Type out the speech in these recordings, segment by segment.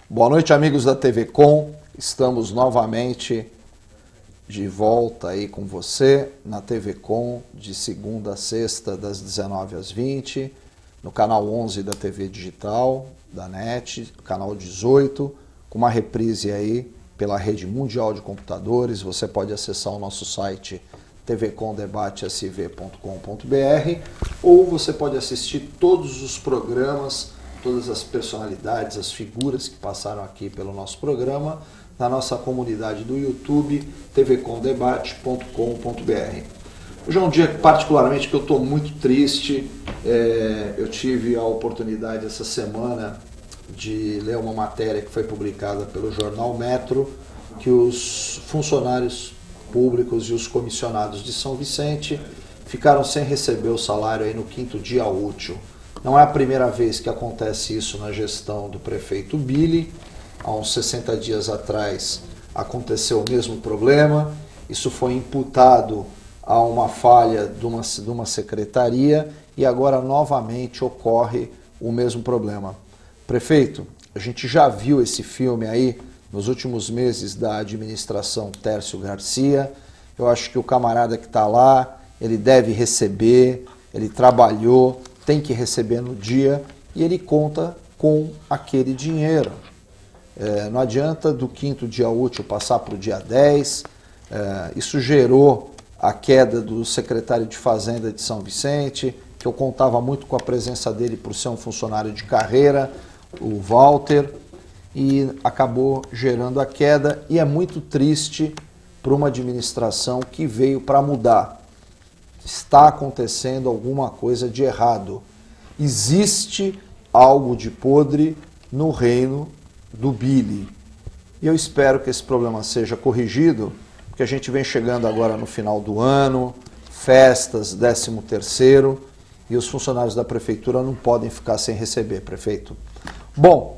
Boa noite, amigos da TV Com. Estamos novamente de volta aí com você na TV Com, de segunda a sexta, das 19 às 20, no canal 11 da TV Digital, da NET, canal 18, com uma reprise aí pela Rede Mundial de Computadores. Você pode acessar o nosso site tvcomdebatesv.com.br ou você pode assistir todos os programas, todas as personalidades, as figuras que passaram aqui pelo nosso programa na nossa comunidade do YouTube, tvcomdebate.com.br. Hoje é um dia particularmente que eu estou muito triste. Eu tive a oportunidade essa semana de ler uma matéria que foi publicada pelo jornal Metro, que os funcionários públicos e os comissionados de São Vicente ficaram sem receber o salário aí no 5º dia útil. Não é a primeira vez que acontece isso na gestão do prefeito Billy. Há uns 60 dias atrás aconteceu o mesmo problema. Isso foi imputado a uma falha de uma secretaria e agora novamente ocorre o mesmo problema. Prefeito, a gente já viu esse filme aí nos últimos meses da administração Tércio Garcia. Eu acho que o camarada que está lá, ele deve receber, ele trabalhou, tem que receber no dia e ele conta com aquele dinheiro. Não adianta do 5º dia útil passar para o dia 10. Isso gerou a queda do secretário de Fazenda de São Vicente, que eu contava muito com a presença dele por ser um funcionário de carreira, o Walter, e acabou gerando a queda, e é muito triste para uma administração que veio para mudar. Está acontecendo alguma coisa de errado. Existe algo de podre no reino do Billy. E eu espero que esse problema seja corrigido, porque a gente vem chegando agora no final do ano, festas, 13º, e os funcionários da prefeitura não podem ficar sem receber, prefeito. Bom,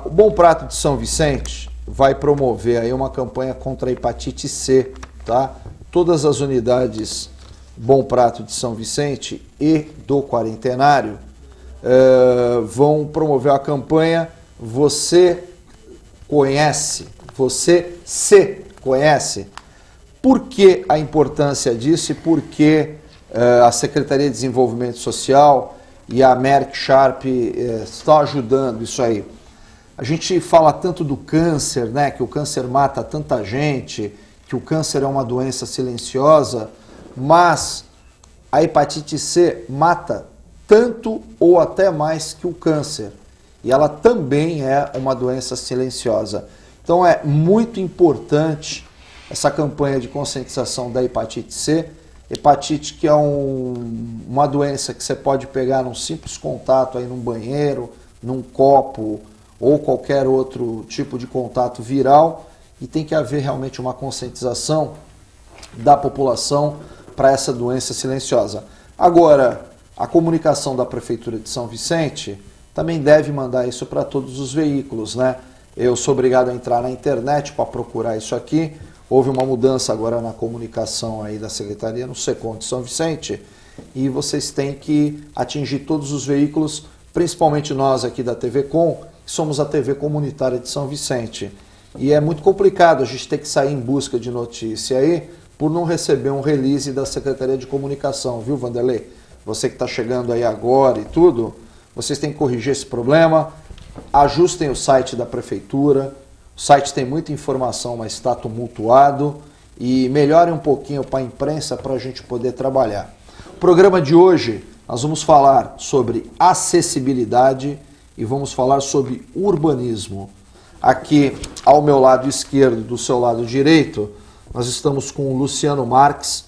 o Bom Prato de São Vicente vai promover aí uma campanha contra a hepatite C, tá? Todas as unidades Bom Prato de São Vicente e do Quarentenário vão promover a campanha Você Conhece, Você Se Conhece. Por que a importância disso e por que a Secretaria de Desenvolvimento Social e a Merck Sharp estão ajudando isso aí? A gente fala tanto do câncer, né, que o câncer mata tanta gente, que o câncer é uma doença silenciosa, mas a hepatite C mata tanto ou até mais que o câncer. E ela também é uma doença silenciosa. Então é muito importante essa campanha de conscientização da hepatite C. Hepatite que é uma doença que você pode pegar num simples contato aí num banheiro, num copo ou qualquer outro tipo de contato viral, e tem que haver realmente uma conscientização da população para essa doença silenciosa. Agora, a comunicação da Prefeitura de São Vicente também deve mandar isso para todos os veículos, né? Eu sou obrigado a entrar na internet para procurar isso aqui. Houve uma mudança agora na comunicação aí da Secretaria no SECOM de São Vicente e vocês têm que atingir todos os veículos, principalmente nós aqui da TV Com, que somos a TV comunitária de São Vicente. E é muito complicado a gente ter que sair em busca de notícia aí por não receber um release da Secretaria de Comunicação, viu, Vanderlei? Você que está chegando aí agora e tudo, vocês têm que corrigir esse problema, ajustem o site da Prefeitura, o site tem muita informação, mas está tumultuado, e melhorem um pouquinho para a imprensa para a gente poder trabalhar. O programa de hoje, nós vamos falar sobre acessibilidade e vamos falar sobre urbanismo. Aqui, ao meu lado esquerdo, do seu lado direito, nós estamos com o Luciano Marques,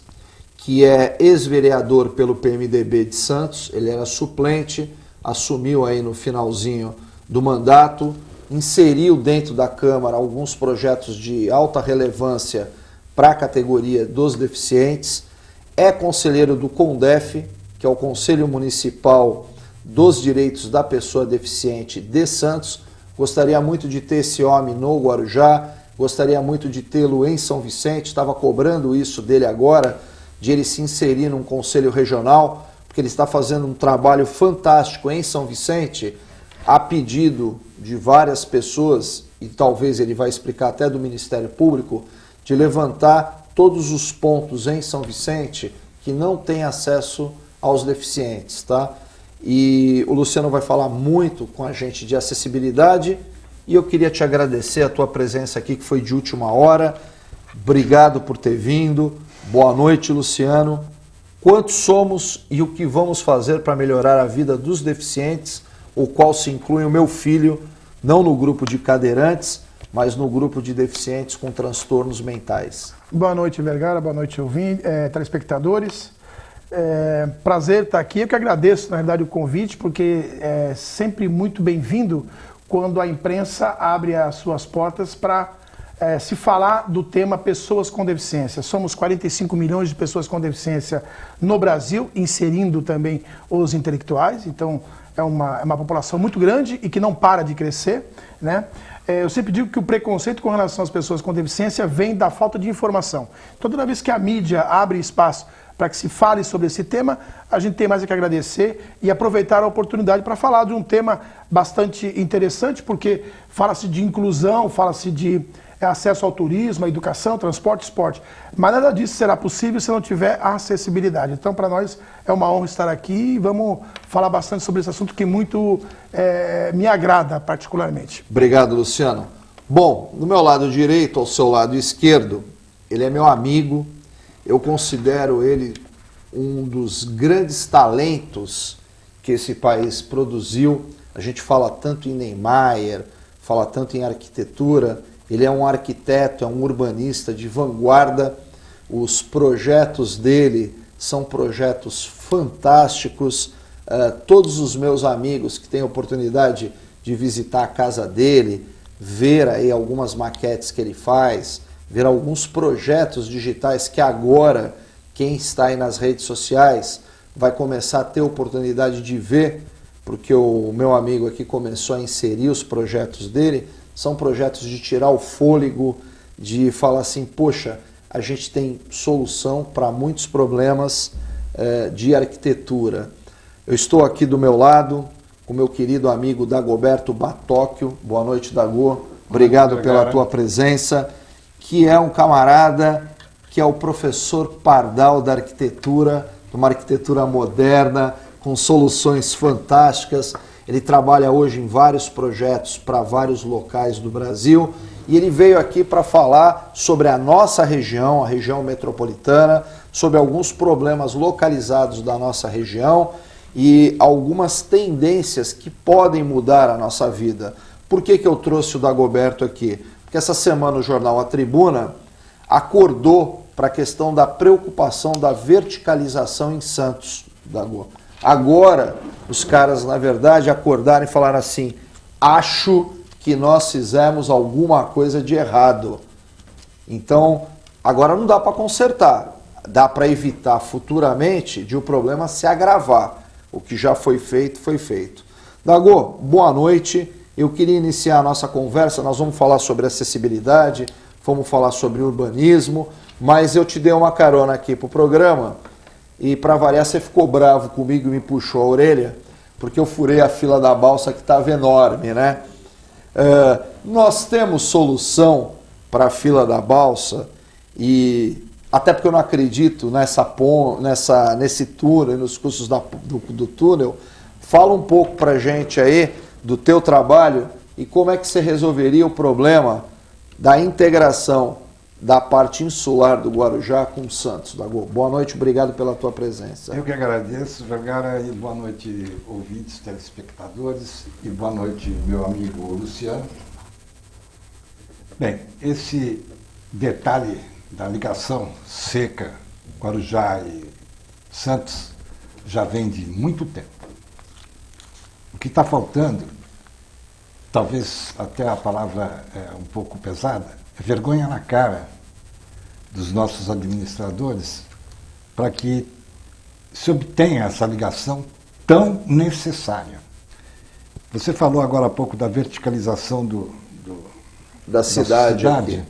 que é ex-vereador pelo PMDB de Santos. Ele era suplente, assumiu aí no finalzinho do mandato, inseriu dentro da Câmara alguns projetos de alta relevância para a categoria dos deficientes, é conselheiro do CONDEF, que é o Conselho Municipal dos Direitos da Pessoa Deficiente de Santos. Gostaria muito de ter esse homem no Guarujá, gostaria muito de tê-lo em São Vicente, estava cobrando isso dele agora, de ele se inserir num conselho regional, porque ele está fazendo um trabalho fantástico em São Vicente, a pedido de várias pessoas, e talvez ele vai explicar até do Ministério Público, de levantar todos os pontos em São Vicente que não tem acesso aos deficientes, tá? E o Luciano vai falar muito com a gente de acessibilidade e eu queria te agradecer a tua presença aqui, que foi de última hora. Obrigado por ter vindo. Boa noite, Luciano. Quantos somos e o que vamos fazer para melhorar a vida dos deficientes, o qual se inclui o meu filho, não no grupo de cadeirantes, mas no grupo de deficientes com transtornos mentais. Boa noite, Vergara. Boa noite, telespectadores. Prazer estar aqui. Eu que agradeço, na verdade, o convite, porque é sempre muito bem-vindo quando a imprensa abre as suas portas para se falar do tema pessoas com deficiência. Somos 45 milhões de pessoas com deficiência no Brasil, inserindo também os intelectuais, então é uma população muito grande e que não para de crescer, né? Eu sempre digo que o preconceito com relação às pessoas com deficiência vem da falta de informação. Toda vez que a mídia abre espaço para que se fale sobre esse tema, a gente tem mais a que agradecer e aproveitar a oportunidade para falar de um tema bastante interessante, porque fala-se de inclusão, fala-se de acesso ao turismo, à educação, transporte, esporte. Mas nada disso será possível se não tiver acessibilidade. Então, para nós, é uma honra estar aqui e vamos falar bastante sobre esse assunto que muito me agrada particularmente. Obrigado, Luciano. Bom, do meu lado direito ao seu lado esquerdo, ele é meu amigo. Eu considero ele um dos grandes talentos que esse país produziu. A gente fala tanto em Niemeyer, fala tanto em arquitetura. Ele é um arquiteto, é um urbanista de vanguarda. Os projetos dele são projetos fantásticos. Todos os meus amigos que têm a oportunidade de visitar a casa dele, ver aí algumas maquetes que ele faz, ver alguns projetos digitais que agora quem está aí nas redes sociais vai começar a ter oportunidade de ver, porque o meu amigo aqui começou a inserir os projetos dele. São projetos de tirar o fôlego, de falar assim, poxa, a gente tem solução para muitos problemas de arquitetura. Eu estou aqui do meu lado com meu querido amigo Dagoberto Batóquio. Boa noite, Dago. Obrigado pela tua presença. Que é um camarada que é o professor Pardal da arquitetura, uma arquitetura moderna, com soluções fantásticas. Ele trabalha hoje em vários projetos para vários locais do Brasil e ele veio aqui para falar sobre a nossa região, a região metropolitana, sobre alguns problemas localizados da nossa região e algumas tendências que podem mudar a nossa vida. Por que eu trouxe o Dagoberto aqui? Porque essa semana o jornal A Tribuna acordou para a questão da preocupação da verticalização em Santos, Dago. Agora, os caras, na verdade, acordaram e falaram assim, acho que nós fizemos alguma coisa de errado. Então, agora não dá para consertar, dá para evitar futuramente de o problema se agravar. O que já foi feito, foi feito. Dago, boa noite. Eu queria iniciar a nossa conversa, nós vamos falar sobre acessibilidade, vamos falar sobre urbanismo, mas eu te dei uma carona aqui para o programa. E para variar, você ficou bravo comigo e me puxou a orelha, porque eu furei a fila da balsa que estava enorme, né? Nós temos solução para a fila da balsa, e até porque eu não acredito nesse túnel, nos custos do túnel. Fala um pouco para a gente aí do teu trabalho e como é que você resolveria o problema da integração da parte insular do Guarujá com Santos. Dago, boa noite, obrigado pela tua presença. Eu que agradeço, Vergara, e boa noite, ouvintes, telespectadores, e boa noite, meu amigo Luciano. Bem, esse detalhe da ligação seca Guarujá e Santos já vem de muito tempo. O que está faltando, talvez até a palavra é um pouco pesada, é vergonha na cara dos nossos administradores para que se obtenha essa ligação tão necessária. Você falou agora há pouco da verticalização da cidade.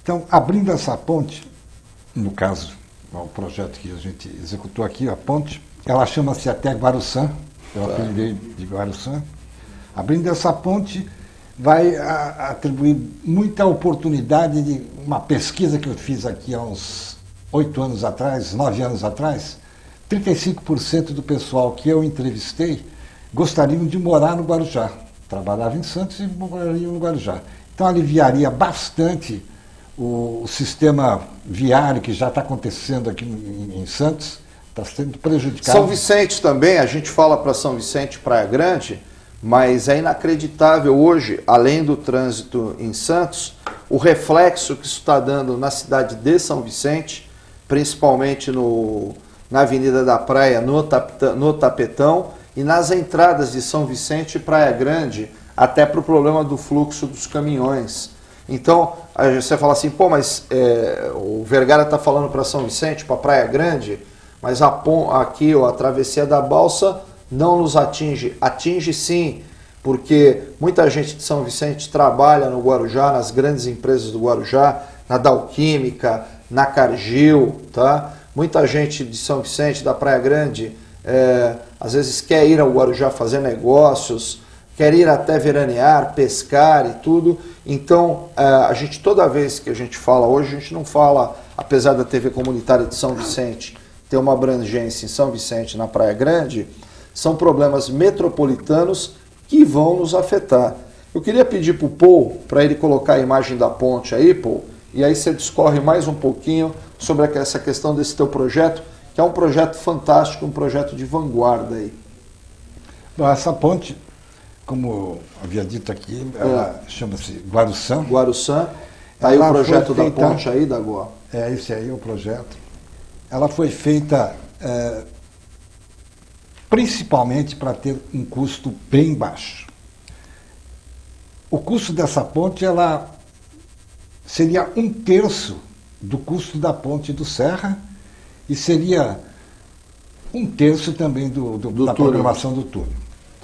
Então, abrindo essa ponte, no caso, o projeto que a gente executou aqui, a ponte, ela chama-se até Guaruçã, eu apelidei de Guaruçã. Abrindo essa ponte vai atribuir muita oportunidade de uma pesquisa que eu fiz aqui há uns 8 anos atrás, 9 anos atrás. 35% do pessoal que eu entrevistei gostariam de morar no Guarujá. Trabalhava em Santos e morariam no Guarujá. Então aliviaria bastante o sistema viário que já está acontecendo aqui em Santos, está sendo prejudicado. São Vicente também, a gente fala para São Vicente, Praia Grande, mas é inacreditável hoje, além do trânsito em Santos, o reflexo que isso está dando na cidade de São Vicente, principalmente na Avenida da Praia, no Tapetão, e nas entradas de São Vicente e Praia Grande, até para o problema do fluxo dos caminhões. Então, você fala assim, pô, mas o Vergara está falando para São Vicente, para Praia Grande, mas aqui a travessia da balsa não nos atinge. Atinge sim, porque muita gente de São Vicente trabalha no Guarujá, nas grandes empresas do Guarujá, na Dalquímica, na Cargill, tá? Muita gente de São Vicente, da Praia Grande, às vezes quer ir ao Guarujá fazer negócios, quer ir até veranear, pescar e tudo. Então, a gente, toda vez que a gente fala hoje, a gente não fala, apesar da TV comunitária de São Vicente ter uma abrangência em São Vicente, na Praia Grande, são problemas metropolitanos que vão nos afetar. Eu queria pedir para o Paul, para ele colocar a imagem da ponte aí, Paul, e aí você discorre mais um pouquinho sobre essa questão desse teu projeto, que é um projeto fantástico, um projeto de vanguarda aí. Bom, essa ponte, como havia dito aqui, ela chama-se Guaruçã. Guaruçã. Está aí o projeto da ponte aí, Dagó? Esse aí é o projeto. Ela foi feita principalmente para ter um custo bem baixo. O custo dessa ponte ela seria 1/3 do custo da ponte do Serra e seria 1/3 também da programação do túnel.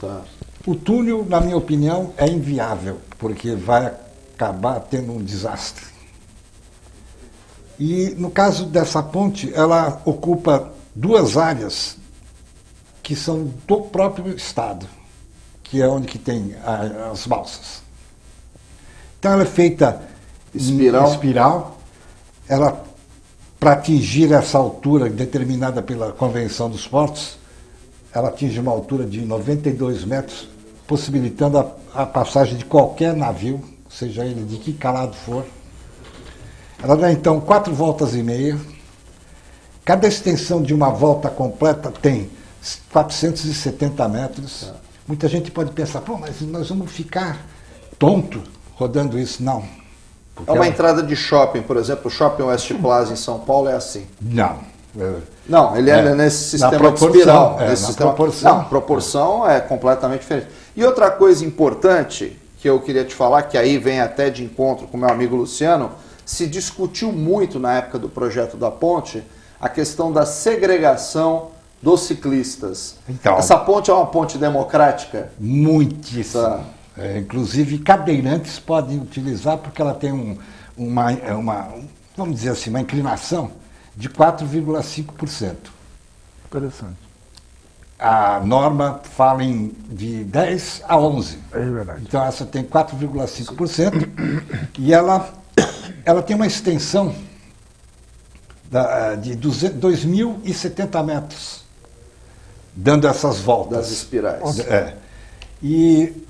Tá. O túnel, na minha opinião, é inviável, porque vai acabar tendo um desastre. E no caso dessa ponte, ela ocupa 2 áreas que são do próprio estado, que é onde que tem as balsas. Então ela é feita em espiral. Ela, para atingir essa altura determinada pela Convenção dos Portos, ela atinge uma altura de 92 metros, possibilitando a passagem de qualquer navio, seja ele de que calado for. Ela dá então 4 voltas e meia. Cada extensão de uma volta completa tem 470 metros. Muita gente pode pensar, pô, mas nós vamos ficar tonto rodando isso. Não. É uma entrada de shopping, por exemplo, o Shopping West Plaza em São Paulo é assim. Não. Não, ele é nesse sistema de espiral. Proporção. Não, proporção é completamente diferente. E outra coisa importante que eu queria te falar, que aí vem até de encontro com o meu amigo Luciano, se discutiu muito na época do projeto da ponte a questão da segregação dos ciclistas. Então, essa ponte é uma ponte democrática? Muitíssimo. Tá. Inclusive cadeirantes podem utilizar porque ela tem vamos dizer assim, uma inclinação de 4,5%. Interessante. A norma fala de 10 a 11. É verdade. Então essa tem 4,5% e ela tem uma extensão de 2.070 metros, dando essas voltas. Das espirais. E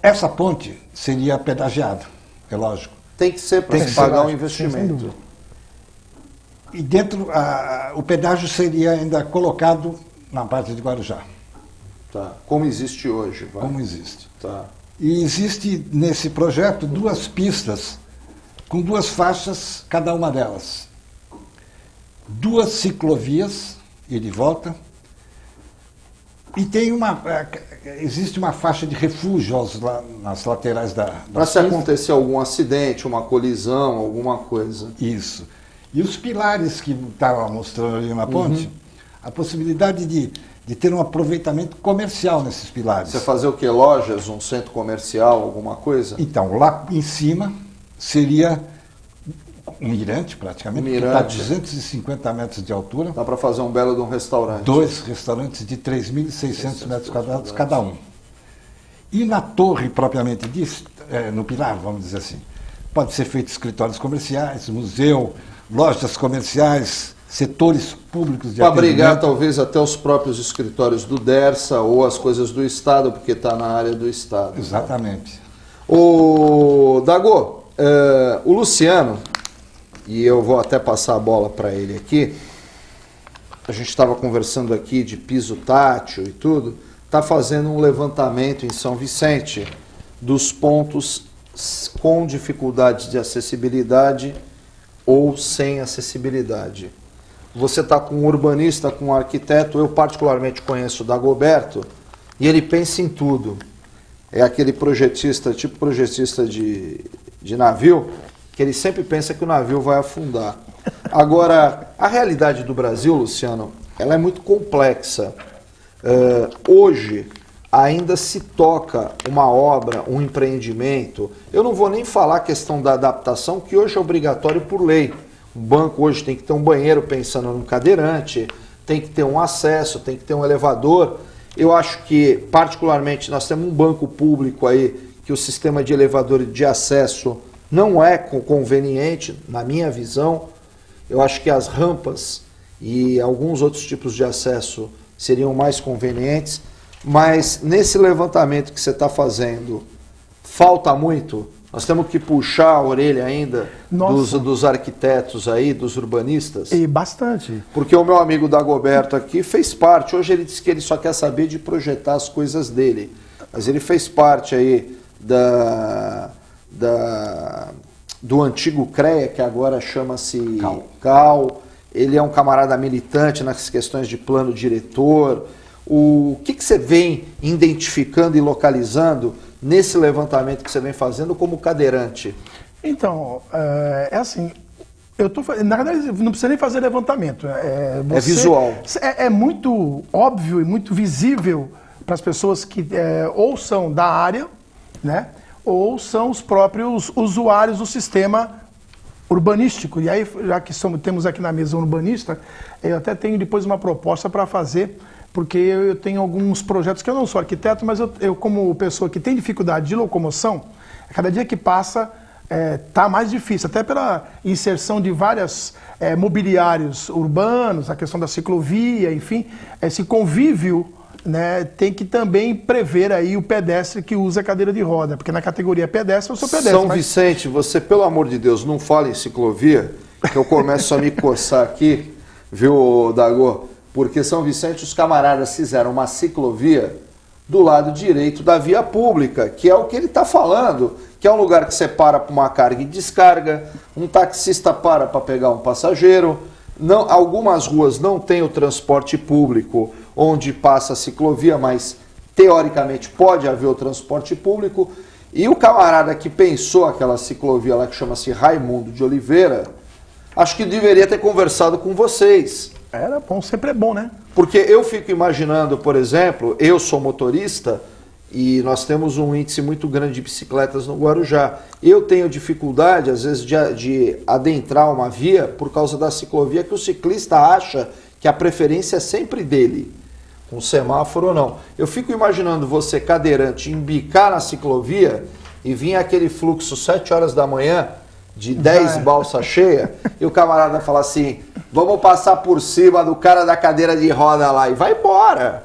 essa ponte seria pedagiada, é lógico. Tem que ser para se pagar o investimento. E dentro, o pedágio seria ainda colocado na parte de Guarujá. Tá. Como existe hoje. Vai. Como existe. Tá. E existe nesse projeto 2 pistas, com 2 faixas, cada uma delas. 2 ciclovias, ida e volta. E tem existe uma faixa de refúgio nas laterais das para se acontecer algum acidente, uma colisão, alguma coisa. Isso. E os pilares que estava mostrando ali na ponte, a possibilidade de ter um aproveitamento comercial nesses pilares. Você fazer o quê? Lojas, um centro comercial, alguma coisa? Então, lá em cima seria um mirante, praticamente, que está a 250 metros de altura. Dá para fazer um belo de um restaurante. 2 restaurantes de 3.600 metros quadrados cada um. E na torre, propriamente dito, no pilar, vamos dizer assim, pode ser feito escritórios comerciais, museu, lojas comerciais, setores públicos de para abrigar atendimento. talvez até os próprios escritórios do Dersa ou as coisas do Estado, porque está na área do Estado. Exatamente. O Dagô, o Luciano, e eu vou até passar a bola para ele aqui, a gente estava conversando aqui de piso tátil e tudo, está fazendo um levantamento em São Vicente dos pontos com dificuldades de acessibilidade ou sem acessibilidade. Você está com um urbanista, com um arquiteto, eu particularmente conheço o Dagoberto, e ele pensa em tudo. É aquele projetista, tipo projetista de navio, que ele sempre pensa que o navio vai afundar. Agora, a realidade do Brasil, Luciano, ela é muito complexa. Hoje, ainda se toca uma obra, um empreendimento. Eu não vou nem falar a questão da adaptação, que hoje é obrigatório por lei. O banco hoje tem que ter um banheiro pensando num cadeirante, tem que ter um acesso, tem que ter um elevador. Eu acho que, particularmente, nós temos um banco público aí que o sistema de elevador de acesso não é conveniente, na minha visão. Eu acho que as rampas e alguns outros tipos de acesso seriam mais convenientes, mas nesse levantamento que você está fazendo, falta muito? Nós temos que puxar a orelha ainda dos arquitetos aí, dos urbanistas? E bastante. Porque o meu amigo Dagoberto aqui fez parte. Hoje ele disse que ele só quer saber de projetar as coisas dele. Mas ele fez parte aí do antigo CREA, que agora chama-se CAL. Ele é um camarada militante nas questões de plano diretor. O que você vem identificando e localizando nesse levantamento que você vem fazendo como cadeirante? Então, é assim, na verdade não precisa nem fazer levantamento. É visual. É muito óbvio e muito visível para as pessoas que ou são da área, né, ou são os próprios usuários do sistema urbanístico. E aí, já que temos aqui na mesa um urbanista, eu até tenho depois uma proposta para fazer, porque eu tenho alguns projetos que eu não sou arquiteto, mas eu como pessoa que tem dificuldade de locomoção, cada dia que passa está mais difícil, até pela inserção de vários mobiliários urbanos, a questão da ciclovia, enfim, esse convívio, né, tem que também prever aí o pedestre que usa cadeira de roda, porque na categoria pedestre eu sou pedestre. São Vicente, você, pelo amor de Deus, não fala em ciclovia, que eu começo a me coçar aqui, viu, Dagô? Porque São Vicente, os camaradas fizeram uma ciclovia do lado direito da via pública, que é o que ele está falando, que é um lugar que você para para uma carga e descarga, um taxista para pegar um passageiro. Não, algumas ruas não têm o transporte público onde passa a ciclovia, mas teoricamente pode haver o transporte público. E o camarada que pensou aquela ciclovia lá, que chama-se Raimundo de Oliveira, acho que deveria ter conversado com vocês. Era bom, sempre é bom, né? Porque eu fico imaginando, por exemplo, eu sou motorista e nós temos um índice muito grande de bicicletas no Guarujá. Eu tenho dificuldade, às vezes, de adentrar uma via por causa da ciclovia, que o ciclista acha que a preferência é sempre dele, com semáforo ou não. Eu fico imaginando você, cadeirante, embicar na ciclovia e vir aquele fluxo 7 horas da manhã, de 10 balsas cheias, e o camarada fala assim, vamos passar por cima do cara da cadeira de roda lá, e vai embora.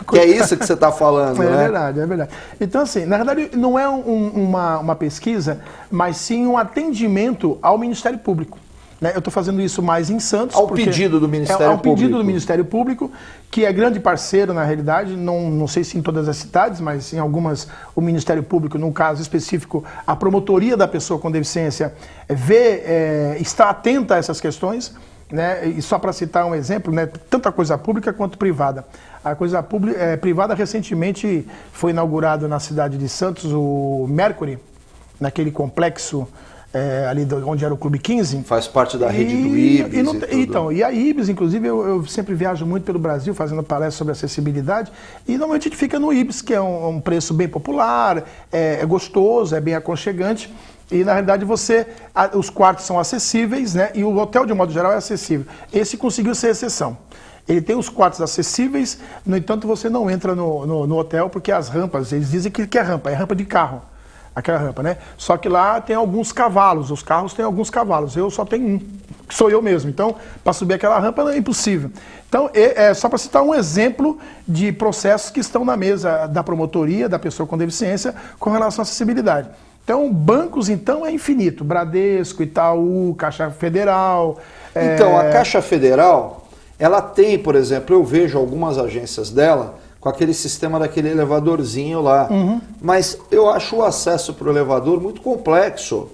Que é isso que você está falando, né? É verdade, é verdade. Então, assim, na verdade, não é uma pesquisa, mas sim um atendimento ao Ministério Público. Né? Eu estou fazendo isso mais em Santos. Ao pedido do Ministério Público. Ao pedido do Ministério Público, que é grande parceiro, na realidade, não sei se em todas as cidades, mas em algumas o Ministério Público, num caso específico, a promotoria da pessoa com deficiência está atenta a essas questões. Né? E só para citar um exemplo, né? Tanto a coisa pública quanto privada. A coisa privada recentemente foi inaugurado na cidade de Santos o Mercury, naquele complexo ali onde era o Clube 15. Faz parte da rede do IBS Então, e a IBS, inclusive, eu sempre viajo muito pelo Brasil fazendo palestras sobre acessibilidade e normalmente a gente fica no IBS, que é um preço bem popular, é gostoso, é bem aconchegante. E, na realidade, os quartos são acessíveis, né? E o hotel, de modo geral, é acessível. Esse conseguiu ser exceção. Ele tem os quartos acessíveis, no entanto você não entra no hotel porque as rampas, eles dizem que é rampa de carro, aquela rampa, né? Só que lá tem alguns cavalos, os carros têm alguns cavalos, eu só tenho um, que sou eu mesmo, então para subir aquela rampa é impossível. Então é só para citar um exemplo de processos que estão na mesa da promotoria, da pessoa com deficiência, com relação à acessibilidade. Então, bancos, então, é infinito. Bradesco, Itaú, Caixa Federal. Então, a Caixa Federal, ela tem, por exemplo, eu vejo algumas agências dela com aquele sistema daquele elevadorzinho lá. Mas eu acho o acesso para o elevador muito complexo.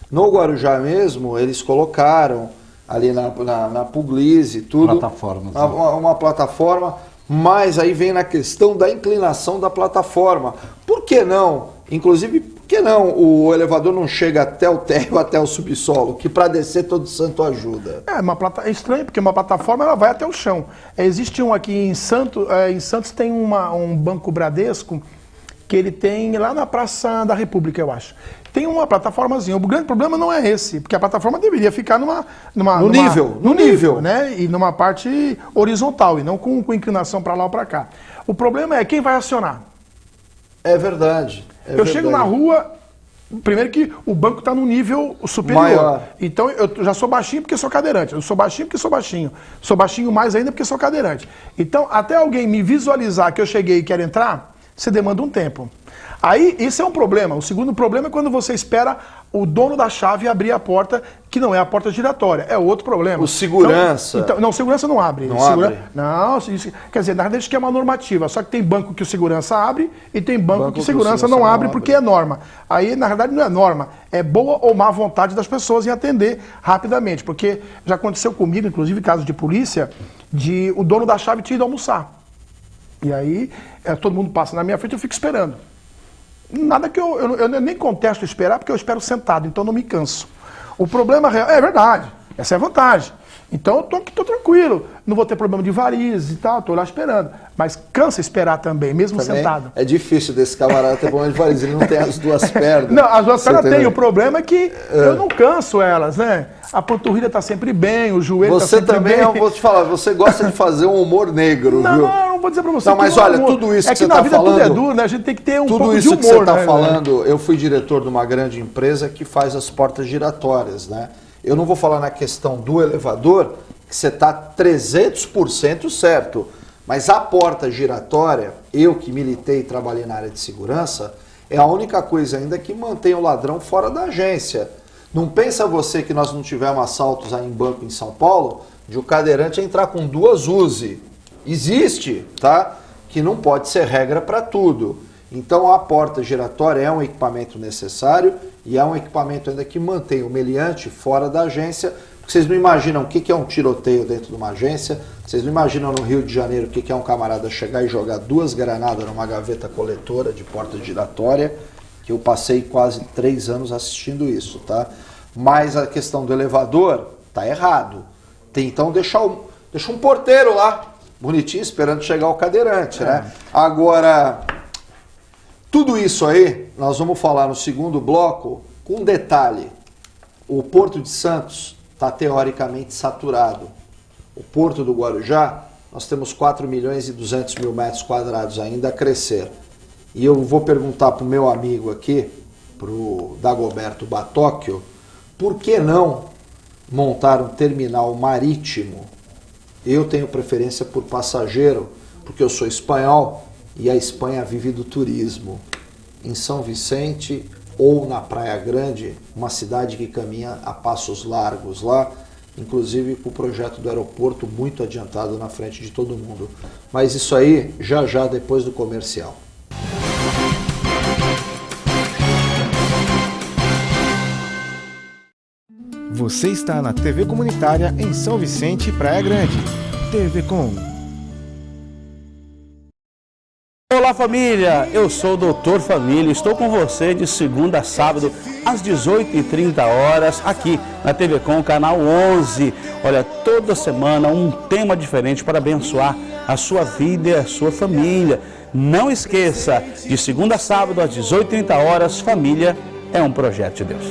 No Guarujá mesmo, eles colocaram ali na Puglise, tudo. Plataformas, né? Uma plataforma, mas aí vem na questão da inclinação da plataforma. Por que não? Inclusive, por que não o elevador não chega até o térreo, até o subsolo, que para descer todo santo ajuda? É estranho, porque uma plataforma ela vai até o chão. Existe um aqui em Santos tem um banco Bradesco, que ele tem lá na Praça da República, eu acho. Tem uma plataformazinha. O grande problema não é esse, porque a plataforma deveria ficar no nível, né? E numa parte horizontal, e não com inclinação para lá ou para cá. O problema é quem vai acionar. É verdade. Eu chego na rua, primeiro que o banco está num nível superior. Maior. Então eu já sou baixinho porque sou cadeirante. Eu sou baixinho porque sou baixinho. Sou baixinho mais ainda porque sou cadeirante. Então, até alguém me visualizar que eu cheguei e quero entrar, você demanda um tempo. Aí, isso é um problema. O segundo problema é quando você espera o dono da chave abrir a porta, que não é a porta giratória. É outro problema. O segurança... Então, não, segurança não abre. Não abre? Não, isso, quer dizer, na verdade isso que é uma normativa. Só que tem banco que o segurança abre e tem banco que o segurança não abre porque é norma. Aí, na verdade, não é norma. É boa ou má vontade das pessoas em atender rapidamente. Porque já aconteceu comigo, inclusive caso de polícia, de o dono da chave tinha ido almoçar. E aí, todo mundo passa na minha frente e eu fico esperando. Nada que eu nem contesto esperar, porque eu espero sentado, então não me canso. O problema real, é verdade, essa é a vantagem. Então eu tô tranquilo, não vou ter problema de varizes e tal, tô lá esperando. Mas cansa esperar também, mesmo também sentado. É difícil desse camarada ter problema de varizes, ele não tem as duas pernas. Não, as duas pernas tem, o problema é que eu não canso elas, né? A panturrilha tá sempre bem, o joelho tá sempre bem. Você também, eu vou te falar, você gosta de fazer um humor negro, não, viu? Não vou dizer pra você. Não, mas olha, tudo isso que você tá falando... É que na vida tudo é duro, né? A gente tem que ter um pouco de humor, tudo isso que você tá né, falando, eu fui diretor de uma grande empresa que faz as portas giratórias, né? Eu não vou falar na questão do elevador, que você tá 300% certo. Mas a porta giratória, eu que militei e trabalhei na área de segurança, é a única coisa ainda que mantém o ladrão fora da agência. Não pensa você que nós não tivemos assaltos aí em banco em São Paulo, de o cadeirante entrar com duas Uzi. Existe, tá? Que não pode ser regra para tudo. Então a porta giratória é um equipamento necessário e é um equipamento ainda que mantém o meliante fora da agência. Vocês não imaginam o que é um tiroteio dentro de uma agência, vocês não imaginam no Rio de Janeiro o que é um camarada chegar e jogar 2 granadas numa gaveta coletora de porta giratória, que eu passei quase 3 anos assistindo isso, tá? Mas a questão do elevador tá errado. Então deixa um porteiro lá, bonitinho, esperando chegar o cadeirante, né? Agora, tudo isso aí, nós vamos falar no segundo bloco, com um detalhe. O Porto de Santos está teoricamente saturado. O Porto do Guarujá, nós temos 4 milhões e 200 mil metros quadrados ainda a crescer. E eu vou perguntar para o meu amigo aqui, para o Dagoberto Batocchio, por que não montar um terminal marítimo? Eu tenho preferência por passageiro, porque eu sou espanhol e a Espanha vive do turismo. Em São Vicente ou na Praia Grande, uma cidade que caminha a passos largos lá, inclusive com o projeto do aeroporto muito adiantado na frente de todo mundo. Mas isso aí já depois do comercial. Você está na TV Comunitária em São Vicente, Praia Grande. TV Com. Olá família, eu sou o Doutor Família, estou com você de segunda a sábado às 18h30 aqui na TV Com, canal 11. Olha, toda semana um tema diferente para abençoar a sua vida e a sua família. Não esqueça, de segunda a sábado às 18h30, família é um projeto de Deus.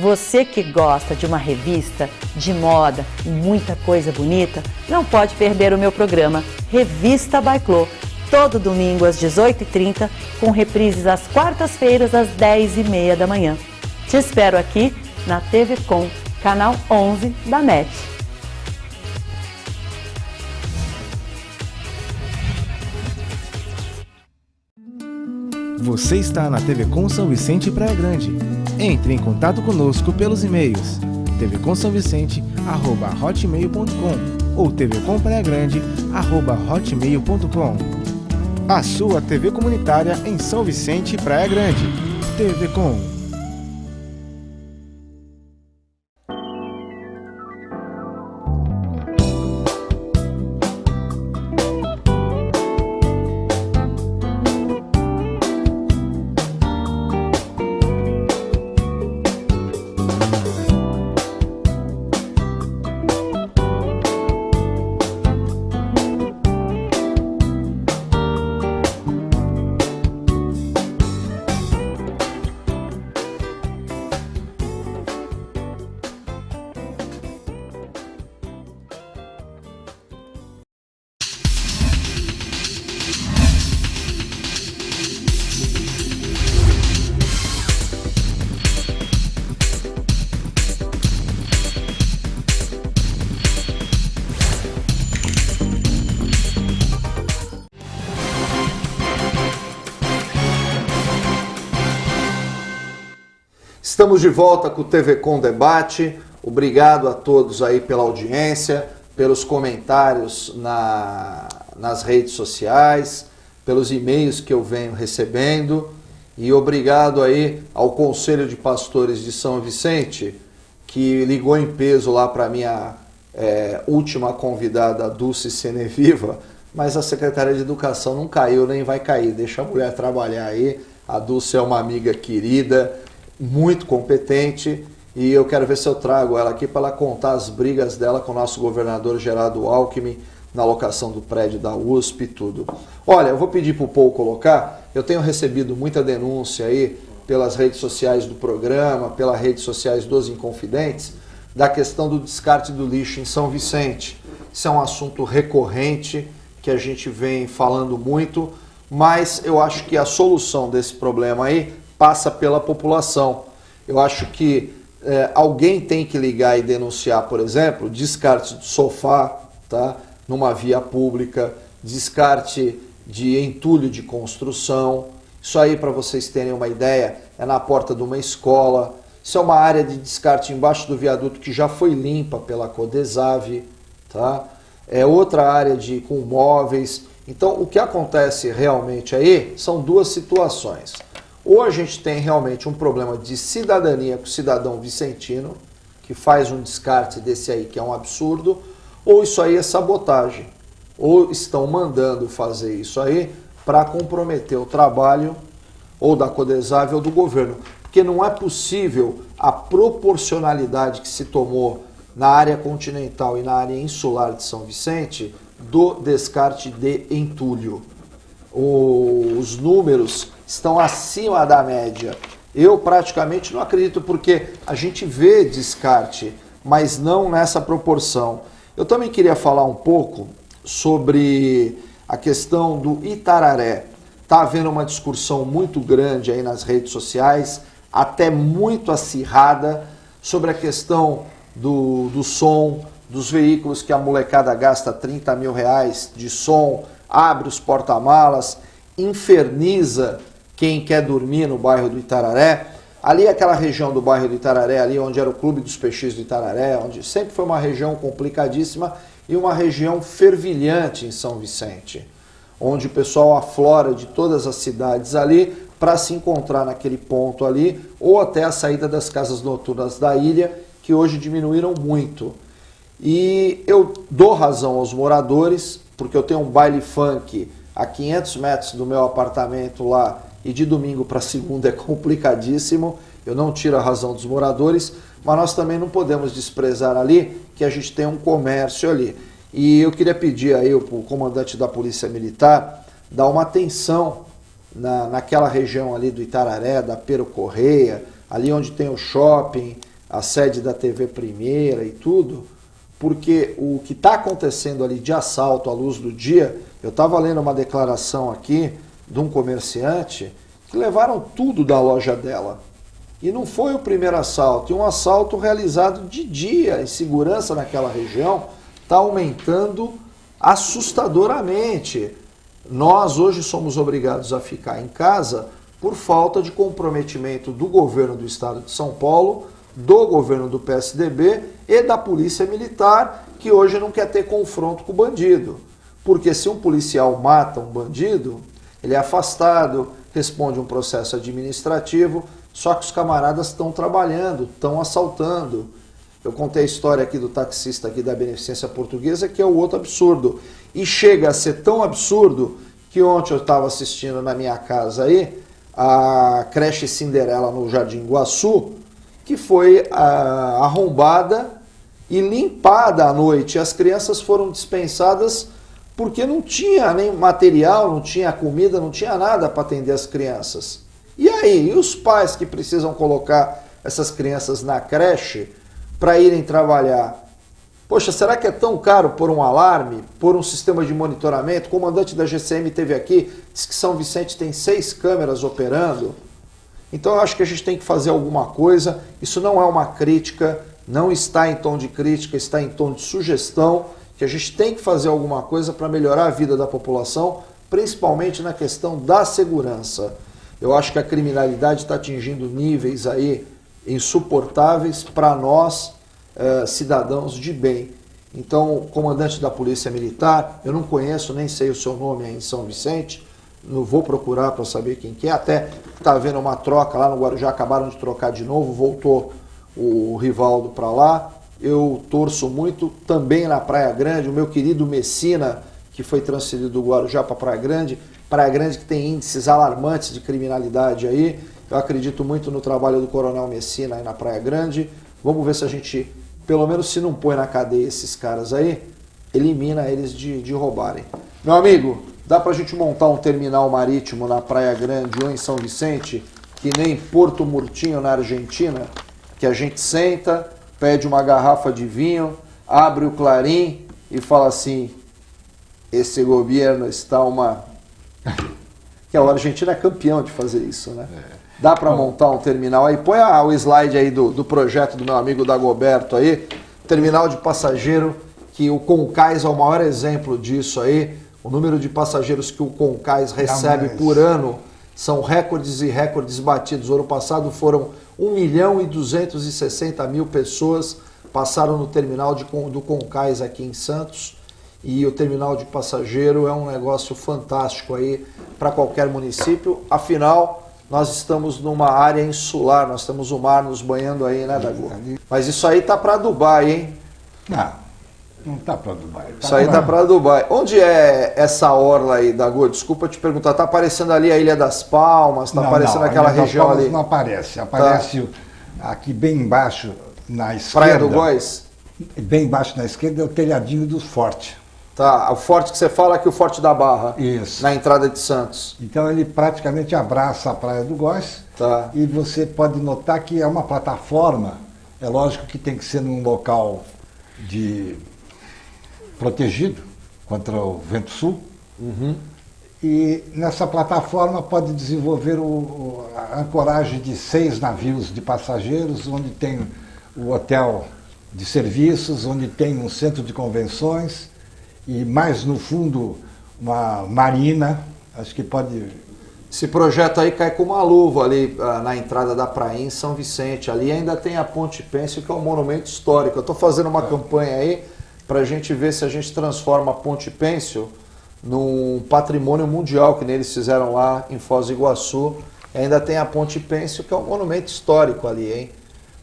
Você que gosta de uma revista de moda e muita coisa bonita, não pode perder o meu programa Revista by Clô, todo domingo às 18h30, com reprises às quartas-feiras às 10h30 da manhã. Te espero aqui na TV Com, canal 11 da NET. Você está na TV Com São Vicente Praia Grande. Entre em contato conosco pelos e-mails tvcomsãovicente@hotmail.com ou tvcompraiagrande@hotmail.com. A sua TV comunitária em São Vicente Praia Grande. TV Com. Estamos de volta com o TV Com Debate. Obrigado a todos aí pela audiência, pelos comentários nas redes sociais, pelos e-mails que eu venho recebendo. E obrigado aí ao Conselho de Pastores de São Vicente, que ligou em peso lá para a minha última convidada, Dulce Seneviva, mas a Secretaria de Educação não caiu nem vai cair. Deixa a mulher trabalhar aí. A Dulce é uma amiga querida, muito competente, e eu quero ver se eu trago ela aqui para ela contar as brigas dela com o nosso governador Geraldo Alckmin na locação do prédio da USP e tudo. Olha, eu vou pedir para o Paul colocar, eu tenho recebido muita denúncia aí pelas redes sociais do programa, pelas redes sociais dos Inconfidentes, da questão do descarte do lixo em São Vicente. Isso é um assunto recorrente que a gente vem falando muito, mas eu acho que a solução desse problema aí passa pela população. Eu acho que alguém tem que ligar e denunciar, por exemplo, descarte de sofá, tá, numa via pública, descarte de entulho de construção. Isso aí, para vocês terem uma ideia, é na porta de uma escola. Isso é uma área de descarte embaixo do viaduto que já foi limpa pela Codesave, tá? É outra área com móveis. Então, o que acontece realmente aí são duas situações. Ou a gente tem realmente um problema de cidadania com o cidadão vicentino, que faz um descarte desse aí que é um absurdo, ou isso aí é sabotagem. Ou estão mandando fazer isso aí para comprometer o trabalho ou da Codesave ou do governo. Porque não é possível a proporcionalidade que se tomou na área continental e na área insular de São Vicente do descarte de entulho. Os números estão acima da média. Eu praticamente não acredito, porque a gente vê descarte, mas não nessa proporção. Eu também queria falar um pouco sobre a questão do Itararé. Está havendo uma discussão muito grande aí nas redes sociais, até muito acirrada, sobre a questão do som, dos veículos que a molecada gasta 30 mil reais de som, abre os porta-malas, inferniza quem quer dormir no bairro do Itararé. Ali aquela região do bairro do Itararé, ali onde era o Clube dos Peixes do Itararé, onde sempre foi uma região complicadíssima e uma região fervilhante em São Vicente, onde o pessoal aflora de todas as cidades ali para se encontrar naquele ponto ali, ou até a saída das casas noturnas da ilha, que hoje diminuíram muito. E eu dou razão aos moradores, porque eu tenho um baile funk a 500 metros do meu apartamento lá, e de domingo para segunda é complicadíssimo. Eu não tiro a razão dos moradores, mas nós também não podemos desprezar ali que a gente tem um comércio ali. E eu queria pedir aí para o comandante da Polícia Militar dar uma atenção naquela região ali do Itararé, da Pero Correia, ali onde tem o shopping, a sede da TV Primeira e tudo, porque o que está acontecendo ali de assalto à luz do dia, eu estava lendo uma declaração aqui de um comerciante que levaram tudo da loja dela. E não foi o primeiro assalto, e um assalto realizado de dia. A insegurança naquela região está aumentando assustadoramente. Nós hoje somos obrigados a ficar em casa por falta de comprometimento do governo do estado de São Paulo, do governo do PSDB e da polícia militar, que hoje não quer ter confronto com o bandido. Porque se um policial mata um bandido, ele é afastado, responde um processo administrativo, só que os camaradas estão trabalhando, estão assaltando. Eu contei a história aqui do taxista aqui da Beneficência Portuguesa, que é o outro absurdo. E chega a ser tão absurdo que ontem eu estava assistindo na minha casa aí, a creche Cinderela no Jardim Iguaçu, que foi arrombada e limpada à noite. As crianças foram dispensadas porque não tinha nem material, não tinha comida, não tinha nada para atender as crianças. E aí, e os pais que precisam colocar essas crianças na creche para irem trabalhar? Poxa, será que é tão caro pôr um alarme, pôr um sistema de monitoramento? O comandante da GCM esteve aqui, disse que São Vicente tem 6 câmeras operando. Então eu acho que a gente tem que fazer alguma coisa. Isso não é uma crítica, não está em tom de crítica, está em tom de sugestão, que a gente tem que fazer alguma coisa para melhorar a vida da população, principalmente na questão da segurança. Eu acho que a criminalidade está atingindo níveis aí insuportáveis para nós, cidadãos de bem. Então, comandante da Polícia Militar, eu não conheço, nem sei o seu nome aí em São Vicente, não vou procurar para saber quem que é, até está havendo uma troca lá no Guarujá, acabaram de trocar de novo, voltou o Rivaldo para lá. Eu torço muito também na Praia Grande, o meu querido Messina, que foi transferido do Guarujá para Praia Grande que tem índices alarmantes de criminalidade aí. Eu acredito muito no trabalho do Coronel Messina aí na Praia Grande. Vamos ver se a gente, pelo menos se não põe na cadeia esses caras aí, elimina eles de roubarem. Meu amigo, dá pra gente montar um terminal marítimo na Praia Grande ou em São Vicente, que nem Porto Murtinho na Argentina, que a gente senta, pede uma garrafa de vinho, abre o Clarim e fala assim: esse governo está uma... Que a Argentina é campeão de fazer isso, né? Dá para montar um terminal aí? Põe o slide aí do projeto do meu amigo Dagoberto aí, terminal de passageiro, que o Concais é o maior exemplo disso aí. O número de passageiros que o Concais recebe por ano são recordes e recordes batidos. O ano passado foram 1.260.000 pessoas passaram no terminal do Concais aqui em Santos. E o terminal de passageiro é um negócio fantástico aí para qualquer município. Afinal, nós estamos numa área insular, nós temos o mar nos banhando aí, né, Dago? Mas isso aí tá para Dubai, hein? Não tá para Dubai. Isso aí tá para Dubai. Onde é essa orla aí, Dago? Desculpa te perguntar. Tá aparecendo ali a Ilha das Palmas? Tá aparecendo aquela região ali? Não aparece. Aparece aqui bem embaixo na esquerda. Praia do Góis? Bem embaixo na esquerda é o telhadinho do forte. Tá, o forte que você fala é que o Forte da Barra. Isso. Na entrada de Santos. Então ele praticamente abraça a Praia do Góis. Tá. E você pode notar que é uma plataforma. É lógico que tem que ser num local protegido contra o vento sul. Uhum. E nessa plataforma pode desenvolver a ancoragem de 6 navios de passageiros, onde tem o hotel de serviços, onde tem um centro de convenções e mais no fundo uma marina. Acho que pode... Esse projeto aí cai com uma luva ali na entrada da praia em São Vicente. Ali ainda tem a Ponte Pênsil, que é um monumento histórico. Eu estou fazendo uma campanha aí para a gente ver se a gente transforma a Ponte Pênsil num patrimônio mundial, que nem eles fizeram lá em Foz do Iguaçu. E ainda tem a Ponte Pênsil, que é um monumento histórico ali, hein?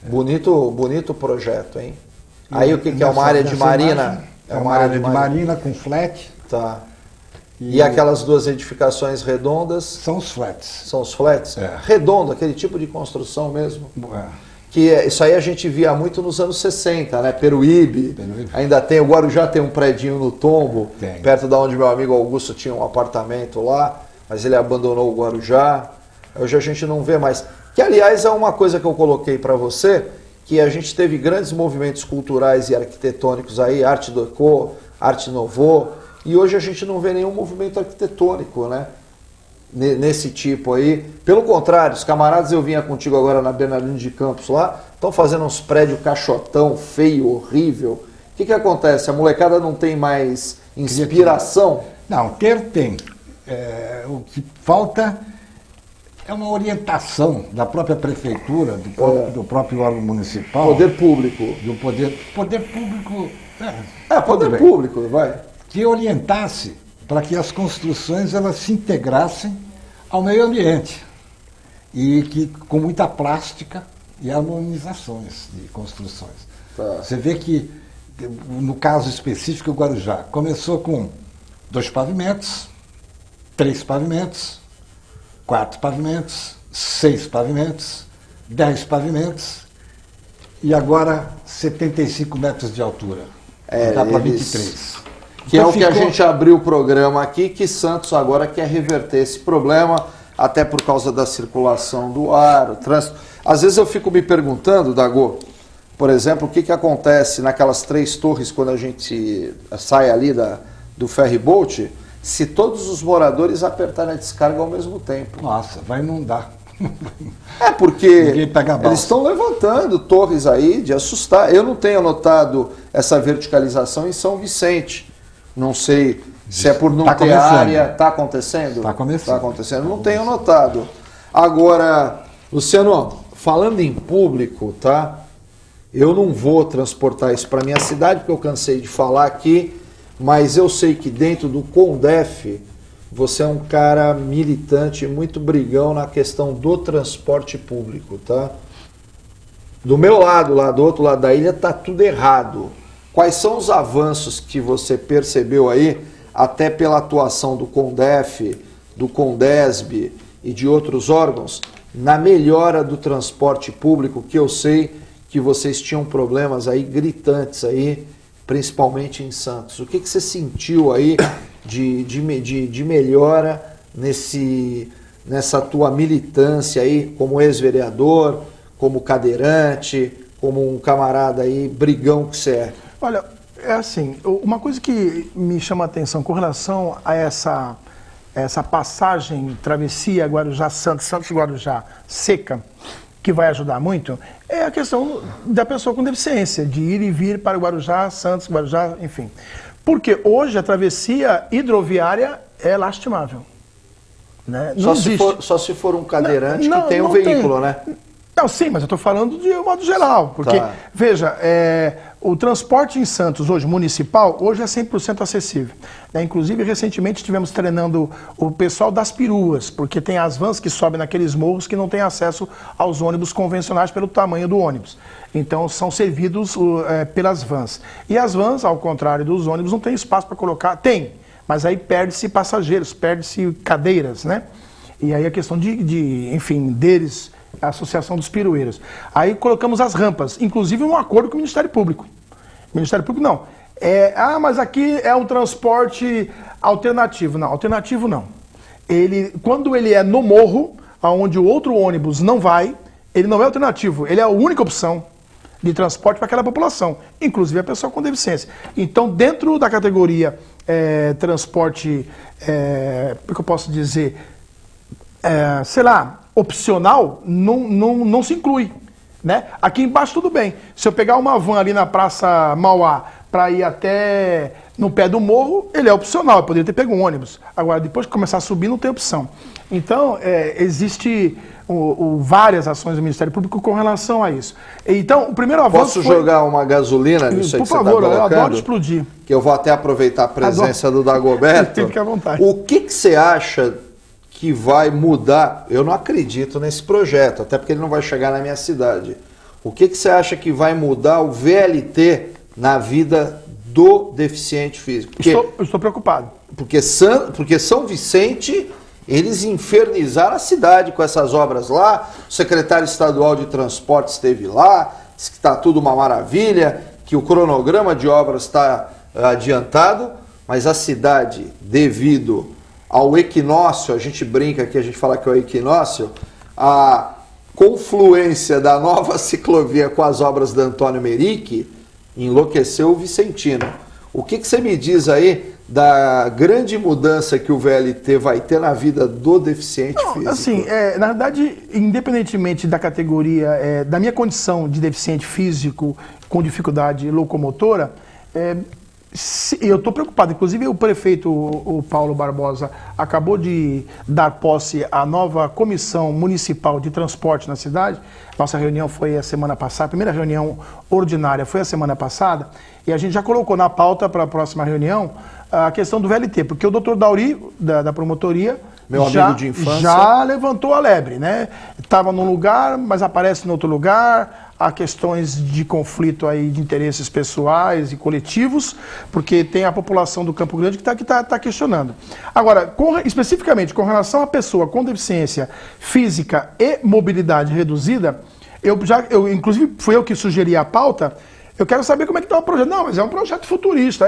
Bonito projeto, hein? Aí o que é uma área de marina? É uma área de marina com flat. Tá. E aquelas duas edificações redondas? São os flats. São os flats? É. Redondo, aquele tipo de construção mesmo. É. Isso aí a gente via muito nos anos 60, né? Peruíbe. Ainda tem, o Guarujá tem um predinho no Tombo, perto da onde meu amigo Augusto tinha um apartamento lá, mas ele abandonou o Guarujá. Hoje a gente não vê mais. Que, aliás, é uma coisa que eu coloquei para você, que a gente teve grandes movimentos culturais e arquitetônicos aí, Arte Deco, Arte Nouveau, e hoje a gente não vê nenhum movimento arquitetônico, né? Nesse tipo aí. Pelo contrário, os camaradas, eu vinha contigo agora na Bernardino de Campos lá, estão fazendo uns prédios caixotão, feio, horrível. O que acontece? A molecada não tem mais inspiração? Não, tem. O que falta é uma orientação da própria prefeitura, do próprio órgão municipal. Poder público. Do poder público. Poder público, vai. Que orientasse para que as construções elas se integrassem ao meio ambiente e que com muita plástica e harmonizações de construções. Tá. Você vê que, no caso específico, o Guarujá começou com 2 pavimentos, 3 pavimentos, 4 pavimentos, 6 pavimentos, 10 pavimentos e agora 75 metros de altura. Dá para 23. Que então é o que a gente abriu o programa aqui, que Santos agora quer reverter esse problema, até por causa da circulação do ar, o trânsito. Às vezes eu fico me perguntando, Dagô, por exemplo, o que acontece naquelas 3 torres quando a gente sai ali do ferryboat, se todos os moradores apertarem a descarga ao mesmo tempo. Nossa, vai inundar. Porque Ninguém pega a balsa. eles estão levantando torres aí de assustar. Eu não tenho notado essa verticalização em São Vicente. Não sei se é por não ter começando. área. Está acontecendo? Está começando. Está acontecendo. Não tenho notado. Agora, Luciano, falando em público, tá? Eu não vou transportar isso para minha cidade, porque eu cansei de falar aqui, mas eu sei que dentro do CONDEF você é um cara militante, muito brigão na questão do transporte público, tá? Do meu lado, lá do outro lado da ilha, tá tudo errado. Quais são os avanços que você percebeu aí, até pela atuação do CONDEF, do CONDESB e de outros órgãos, na melhora do transporte público, que eu sei que vocês tinham problemas aí gritantes aí, principalmente em Santos. O que você sentiu aí de melhora nessa tua militância aí, como ex-vereador, como cadeirante, como um camarada aí, brigão que você é? Olha, é assim, uma coisa que me chama a atenção com relação a essa passagem, travessia Guarujá-Santos, Santos-Guarujá seca, que vai ajudar muito, é a questão da pessoa com deficiência, de ir e vir para Guarujá, Santos, Guarujá, enfim. Porque hoje a travessia hidroviária é lastimável. Né? Só se for um cadeirante que tem um veículo, né? Não, sim, mas eu estou falando de um modo geral. Porque, veja, o transporte em Santos hoje, municipal, hoje é 100% acessível. Né? Inclusive, recentemente estivemos treinando o pessoal das peruas, porque tem as vans que sobem naqueles morros que não têm acesso aos ônibus convencionais pelo tamanho do ônibus. Então, são servidos pelas vans. E as vans, ao contrário dos ônibus, não tem espaço para colocar. Tem, mas aí perde-se passageiros, perde-se cadeiras, né? E aí a questão enfim, deles... a Associação dos Pirueiros. Aí colocamos as rampas, inclusive um acordo com o Ministério Público. Ministério Público não. Mas aqui é um transporte alternativo. Não, alternativo não. Quando ele é no morro, onde o outro ônibus não vai, ele não é alternativo, ele é a única opção de transporte para aquela população, inclusive a pessoa com deficiência. Então, dentro da categoria transporte, como eu posso dizer, opcional, não se inclui. Né? Aqui embaixo tudo bem. Se eu pegar uma van ali na Praça Mauá para ir até no pé do morro, ele é opcional, eu poderia ter pego um ônibus. Agora, depois que começar a subir, não tem opção. Então, existe várias ações do Ministério Público com relação a isso. Então, o primeiro avanço Posso jogar uma gasolina nisso aí que você está colocando? Por favor, eu adoro explodir. Que eu vou até aproveitar a presença do Dagoberto. Fique à vontade. O que você acha que vai mudar? Eu não acredito nesse projeto, até porque ele não vai chegar na minha cidade. O que você acha que vai mudar o VLT na vida do deficiente físico? Estou preocupado. Porque São Vicente, eles infernizaram a cidade com essas obras lá. O secretário estadual de transporte esteve lá, disse que está tudo uma maravilha, que o cronograma de obras está adiantado, mas a cidade, devido ao equinócio, a gente brinca aqui, a gente fala que é o equinócio, a confluência da nova ciclovia com as obras da Antônio Meric enlouqueceu o vicentino. O que você me diz aí da grande mudança que o VLT vai ter na vida do deficiente físico? Assim, na verdade, independentemente da categoria, da minha condição de deficiente físico com dificuldade locomotora, eu estou preocupado. Inclusive, o prefeito, o Paulo Barbosa, acabou de dar posse à nova comissão municipal de transporte na cidade. Nossa reunião foi a semana passada, a primeira reunião ordinária foi a semana passada, e a gente já colocou na pauta para a próxima reunião a questão do VLT, porque o doutor Dauri, da promotoria, meu amigo de infância, já levantou a lebre, né? Estava num lugar, mas aparece em outro lugar. Há questões de conflito aí de interesses pessoais e coletivos, porque tem a população do Campo Grande que está questionando. Agora, especificamente com relação à pessoa com deficiência física e mobilidade reduzida, inclusive fui eu que sugeri a pauta. Eu quero saber como é que está o projeto. Não, mas é um projeto futurista.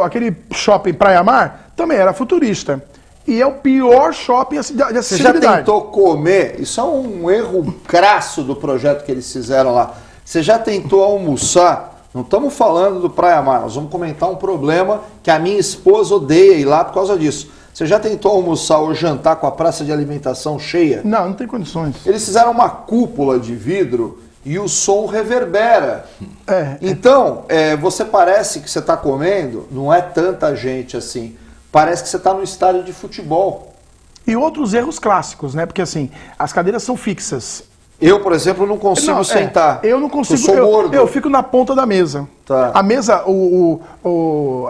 Aquele shopping Praia Mar também era futurista. E é o pior shopping de acessibilidade. Você já tentou comer? Isso é um erro crasso do projeto que eles fizeram lá. Você já tentou almoçar? Não estamos falando do Praia Mar, nós vamos comentar um problema que a minha esposa odeia ir lá por causa disso. Você já tentou almoçar ou jantar com a praça de alimentação cheia? Não tem condições. Eles fizeram uma cúpula de vidro e o som reverbera. Então, você parece que você está comendo, não é tanta gente assim. Parece que você está no estádio de futebol. E outros erros clássicos, né? Porque assim, as cadeiras são fixas. Eu, por exemplo, não consigo sentar. Eu não consigo. Eu sou gordo. Eu fico na ponta da mesa. Tá. A mesa,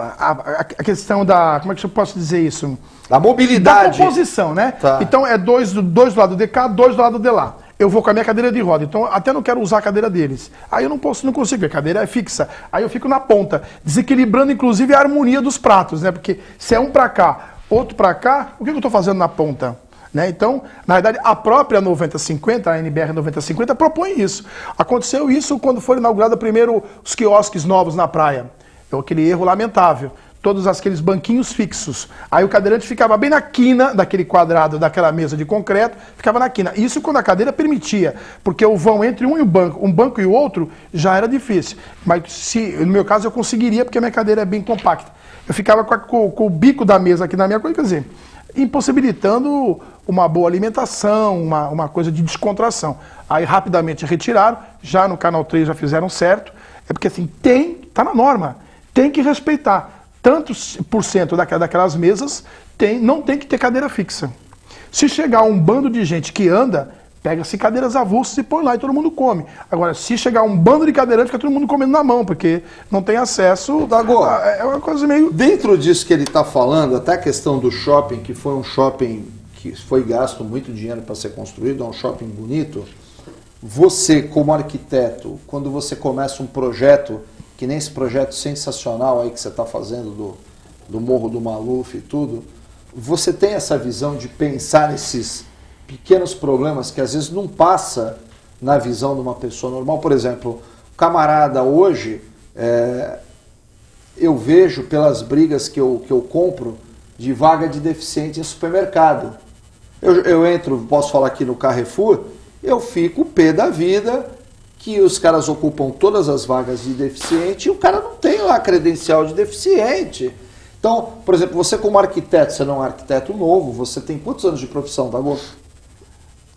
a questão da... Como é que eu posso dizer isso? A mobilidade. Da composição, né? Tá. Então é dois do lado de cá, dois do lado de lá. Eu vou com a minha cadeira de roda, então até não quero usar a cadeira deles. Aí eu não consigo, a cadeira é fixa. Aí eu fico na ponta, desequilibrando inclusive a harmonia dos pratos, né? Porque se é um para cá, outro para cá, o que eu estou fazendo na ponta? Né? Então, na verdade, a própria 9050, a NBR 9050, propõe isso. Aconteceu isso quando foram inaugurados primeiro os quiosques novos na praia. É aquele erro lamentável. Todos aqueles banquinhos fixos. Aí o cadeirante ficava bem na quina daquele quadrado, daquela mesa de concreto, ficava na quina. Isso quando a cadeira permitia, porque o vão entre um banco e o outro, já era difícil. Mas no meu caso eu conseguiria, porque a minha cadeira é bem compacta. Eu ficava com o bico da mesa aqui na minha coisa, quer dizer, impossibilitando uma boa alimentação, uma coisa de descontração. Aí rapidamente retiraram, já no Canal 3 já fizeram certo, é porque assim, tá na norma, tem que respeitar. Tantos por cento daquelas mesas não tem que ter cadeira fixa. Se chegar um bando de gente que anda, pega-se cadeiras avulsas e põe lá e todo mundo come. Agora, se chegar um bando de cadeirantes, fica todo mundo comendo na mão, porque não tem acesso. É uma coisa meio... Dentro disso que ele está falando, até a questão do shopping, que foi um shopping que foi gasto muito dinheiro para ser construído, é um shopping bonito. Você, como arquiteto, quando você começa um projeto, que nem esse projeto sensacional aí que você está fazendo do Morro do Maluf e tudo, você tem essa visão de pensar nesses pequenos problemas que às vezes não passa na visão de uma pessoa normal. Por exemplo, o camarada hoje, eu vejo pelas brigas que eu compro de vaga de deficiente em supermercado. Eu entro, posso falar aqui no Carrefour, eu fico pé da vida que os caras ocupam todas as vagas de deficiente e o cara não tem lá credencial de deficiente. Então, por exemplo, você como arquiteto, você não é um arquiteto novo, você tem quantos anos de profissão, Dago?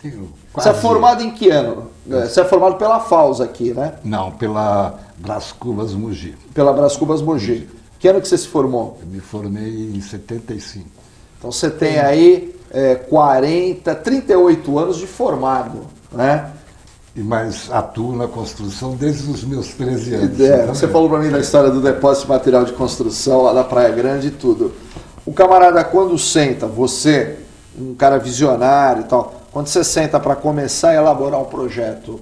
Tenho Você é formado em que ano? Você é formado pela FAUS aqui, né? Não, pela Brás Cubas Mogi. Pela Brás Cubas Mogi. Que ano que você se formou? Eu me formei em 75. Então você tem aí 38 anos de formado, né? Mas atuo na construção desde os meus 13 anos. Você falou para mim da história do depósito de material de construção lá da Praia Grande e tudo. O camarada, quando senta, você, um cara visionário e tal, quando você senta para começar a elaborar um projeto,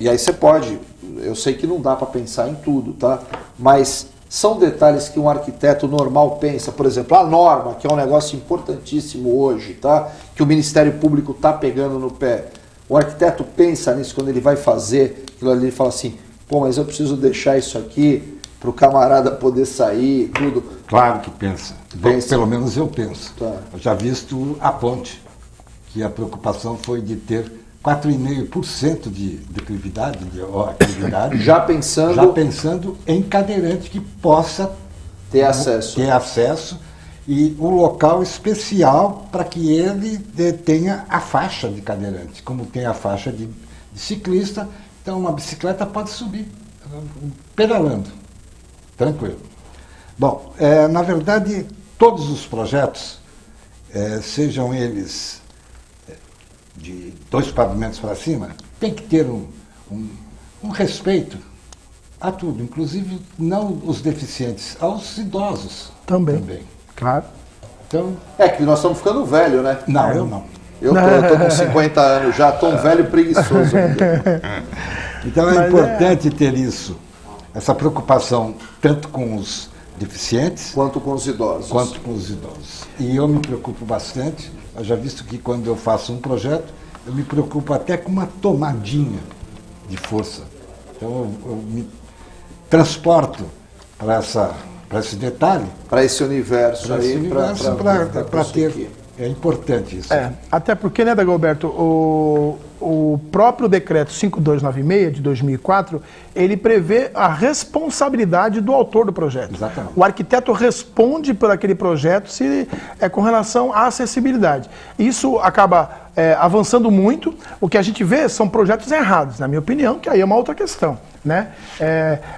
e aí você pode, eu sei que não dá para pensar em tudo, tá? Mas são detalhes que um arquiteto normal pensa. Por exemplo, a norma, que é um negócio importantíssimo hoje, tá? Que o Ministério Público está pegando no pé. O arquiteto pensa nisso quando ele vai fazer aquilo ali, ele fala assim, pô, mas eu preciso deixar isso aqui para o camarada poder sair, tudo. Claro que pensa. Pelo menos eu penso. Tá. Eu já visto a ponte, que a preocupação foi de ter 4,5% de atividade, atividade Já pensando, já pensando em cadeirante que possa ter acesso. ter acesso e um local especial para que ele tenha a faixa de cadeirante, como tem a faixa de ciclista. Então uma bicicleta pode subir pedalando, tranquilo. Bom, na verdade, todos os projetos, sejam eles de 2 pavimentos para cima, tem que ter um respeito a tudo, inclusive não os deficientes, aos idosos Também. Claro. Então, É que nós estamos ficando velho, né? não, eu não. Eu tô com 50 anos já, tô um velho preguiçoso. Então é importante ter isso, essa preocupação tanto com os deficientes Quanto com os idosos. quanto com os idosos. E eu me preocupo bastante, eu já visto que quando eu faço um projeto, eu me preocupo até com uma tomadinha de força. Então eu me transporto para esse detalhe, Para esse universo para esse aí, universo, para ter. É importante isso. Até porque, né, Dagoberto, o próprio decreto 5296 de 2004, ele prevê a responsabilidade do autor do projeto. Exatamente. O arquiteto responde por aquele projeto se é com relação à acessibilidade. Isso acaba avançando muito. O que a gente vê são projetos errados, na minha opinião, que aí é uma outra questão, né?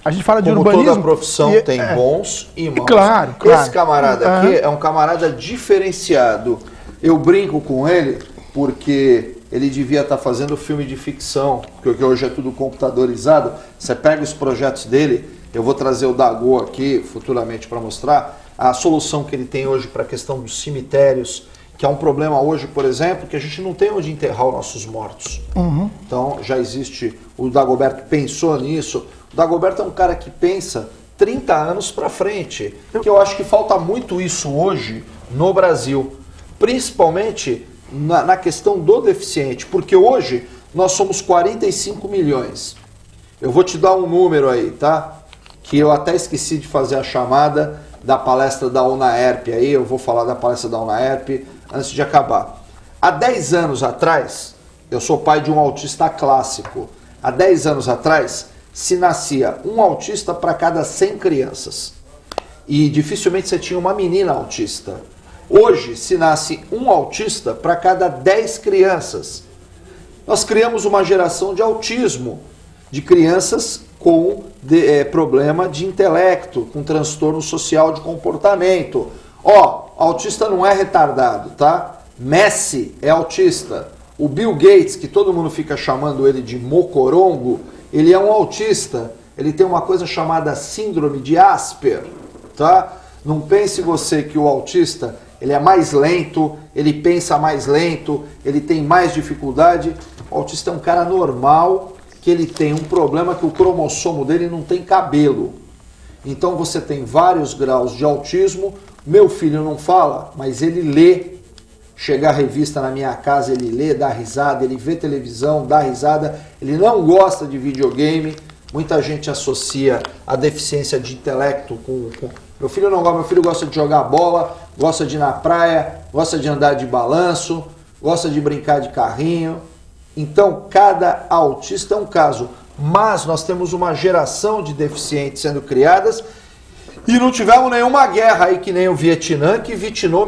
A gente fala de Como urbanismo... toda profissão tem bons e maus. Claro. Esse camarada aqui é um camarada diferenciado. Eu brinco com ele porque ele devia estar fazendo filme de ficção, porque hoje é tudo computadorizado. Você pega os projetos dele, eu vou trazer o Dago aqui futuramente para mostrar a solução que ele tem hoje para a questão dos cemitérios, que é um problema hoje, por exemplo, que a gente não tem onde enterrar os nossos mortos. Então já existe, o Dagoberto pensou nisso. O Dagoberto é um cara que pensa 30 anos para frente, que eu acho que falta muito isso hoje no Brasil, principalmente na questão do deficiente, porque hoje nós somos 45 milhões. Eu vou te dar um número aí, tá? Que eu até esqueci de fazer a chamada da palestra da UNAERP aí, eu vou falar da palestra da UNAERP antes de acabar. Há 10 anos atrás, eu sou pai de um autista clássico, há 10 anos atrás se nascia um autista para cada 100 crianças. E dificilmente você tinha uma menina autista. Hoje se nasce um autista para cada 10 crianças. Nós criamos uma geração de autismo, de crianças com problema de intelecto, com transtorno social de comportamento. Autista não é retardado, tá? Messi é autista. O Bill Gates, que todo mundo fica chamando ele de mocorongo, ele é um autista. Ele tem uma coisa chamada síndrome de Asper, tá? Não pense você que o autista ele é mais lento, ele pensa mais lento, ele tem mais dificuldade. O autista é um cara normal, que ele tem um problema que o cromossomo dele não tem cabelo. Então você tem vários graus de autismo. Meu filho não fala, mas ele lê. Chega a revista na minha casa, ele lê, dá risada, ele vê televisão, dá risada. Ele não gosta de videogame. Muita gente associa a deficiência de intelecto com... Meu filho não gosta, meu filho gosta de jogar bola, gosta de ir na praia, gosta de andar de balanço, gosta de brincar de carrinho. Então, cada autista é um caso. Mas nós temos uma geração de deficientes sendo criadas e não tivemos nenhuma guerra aí que nem o Vietnã, que vitimou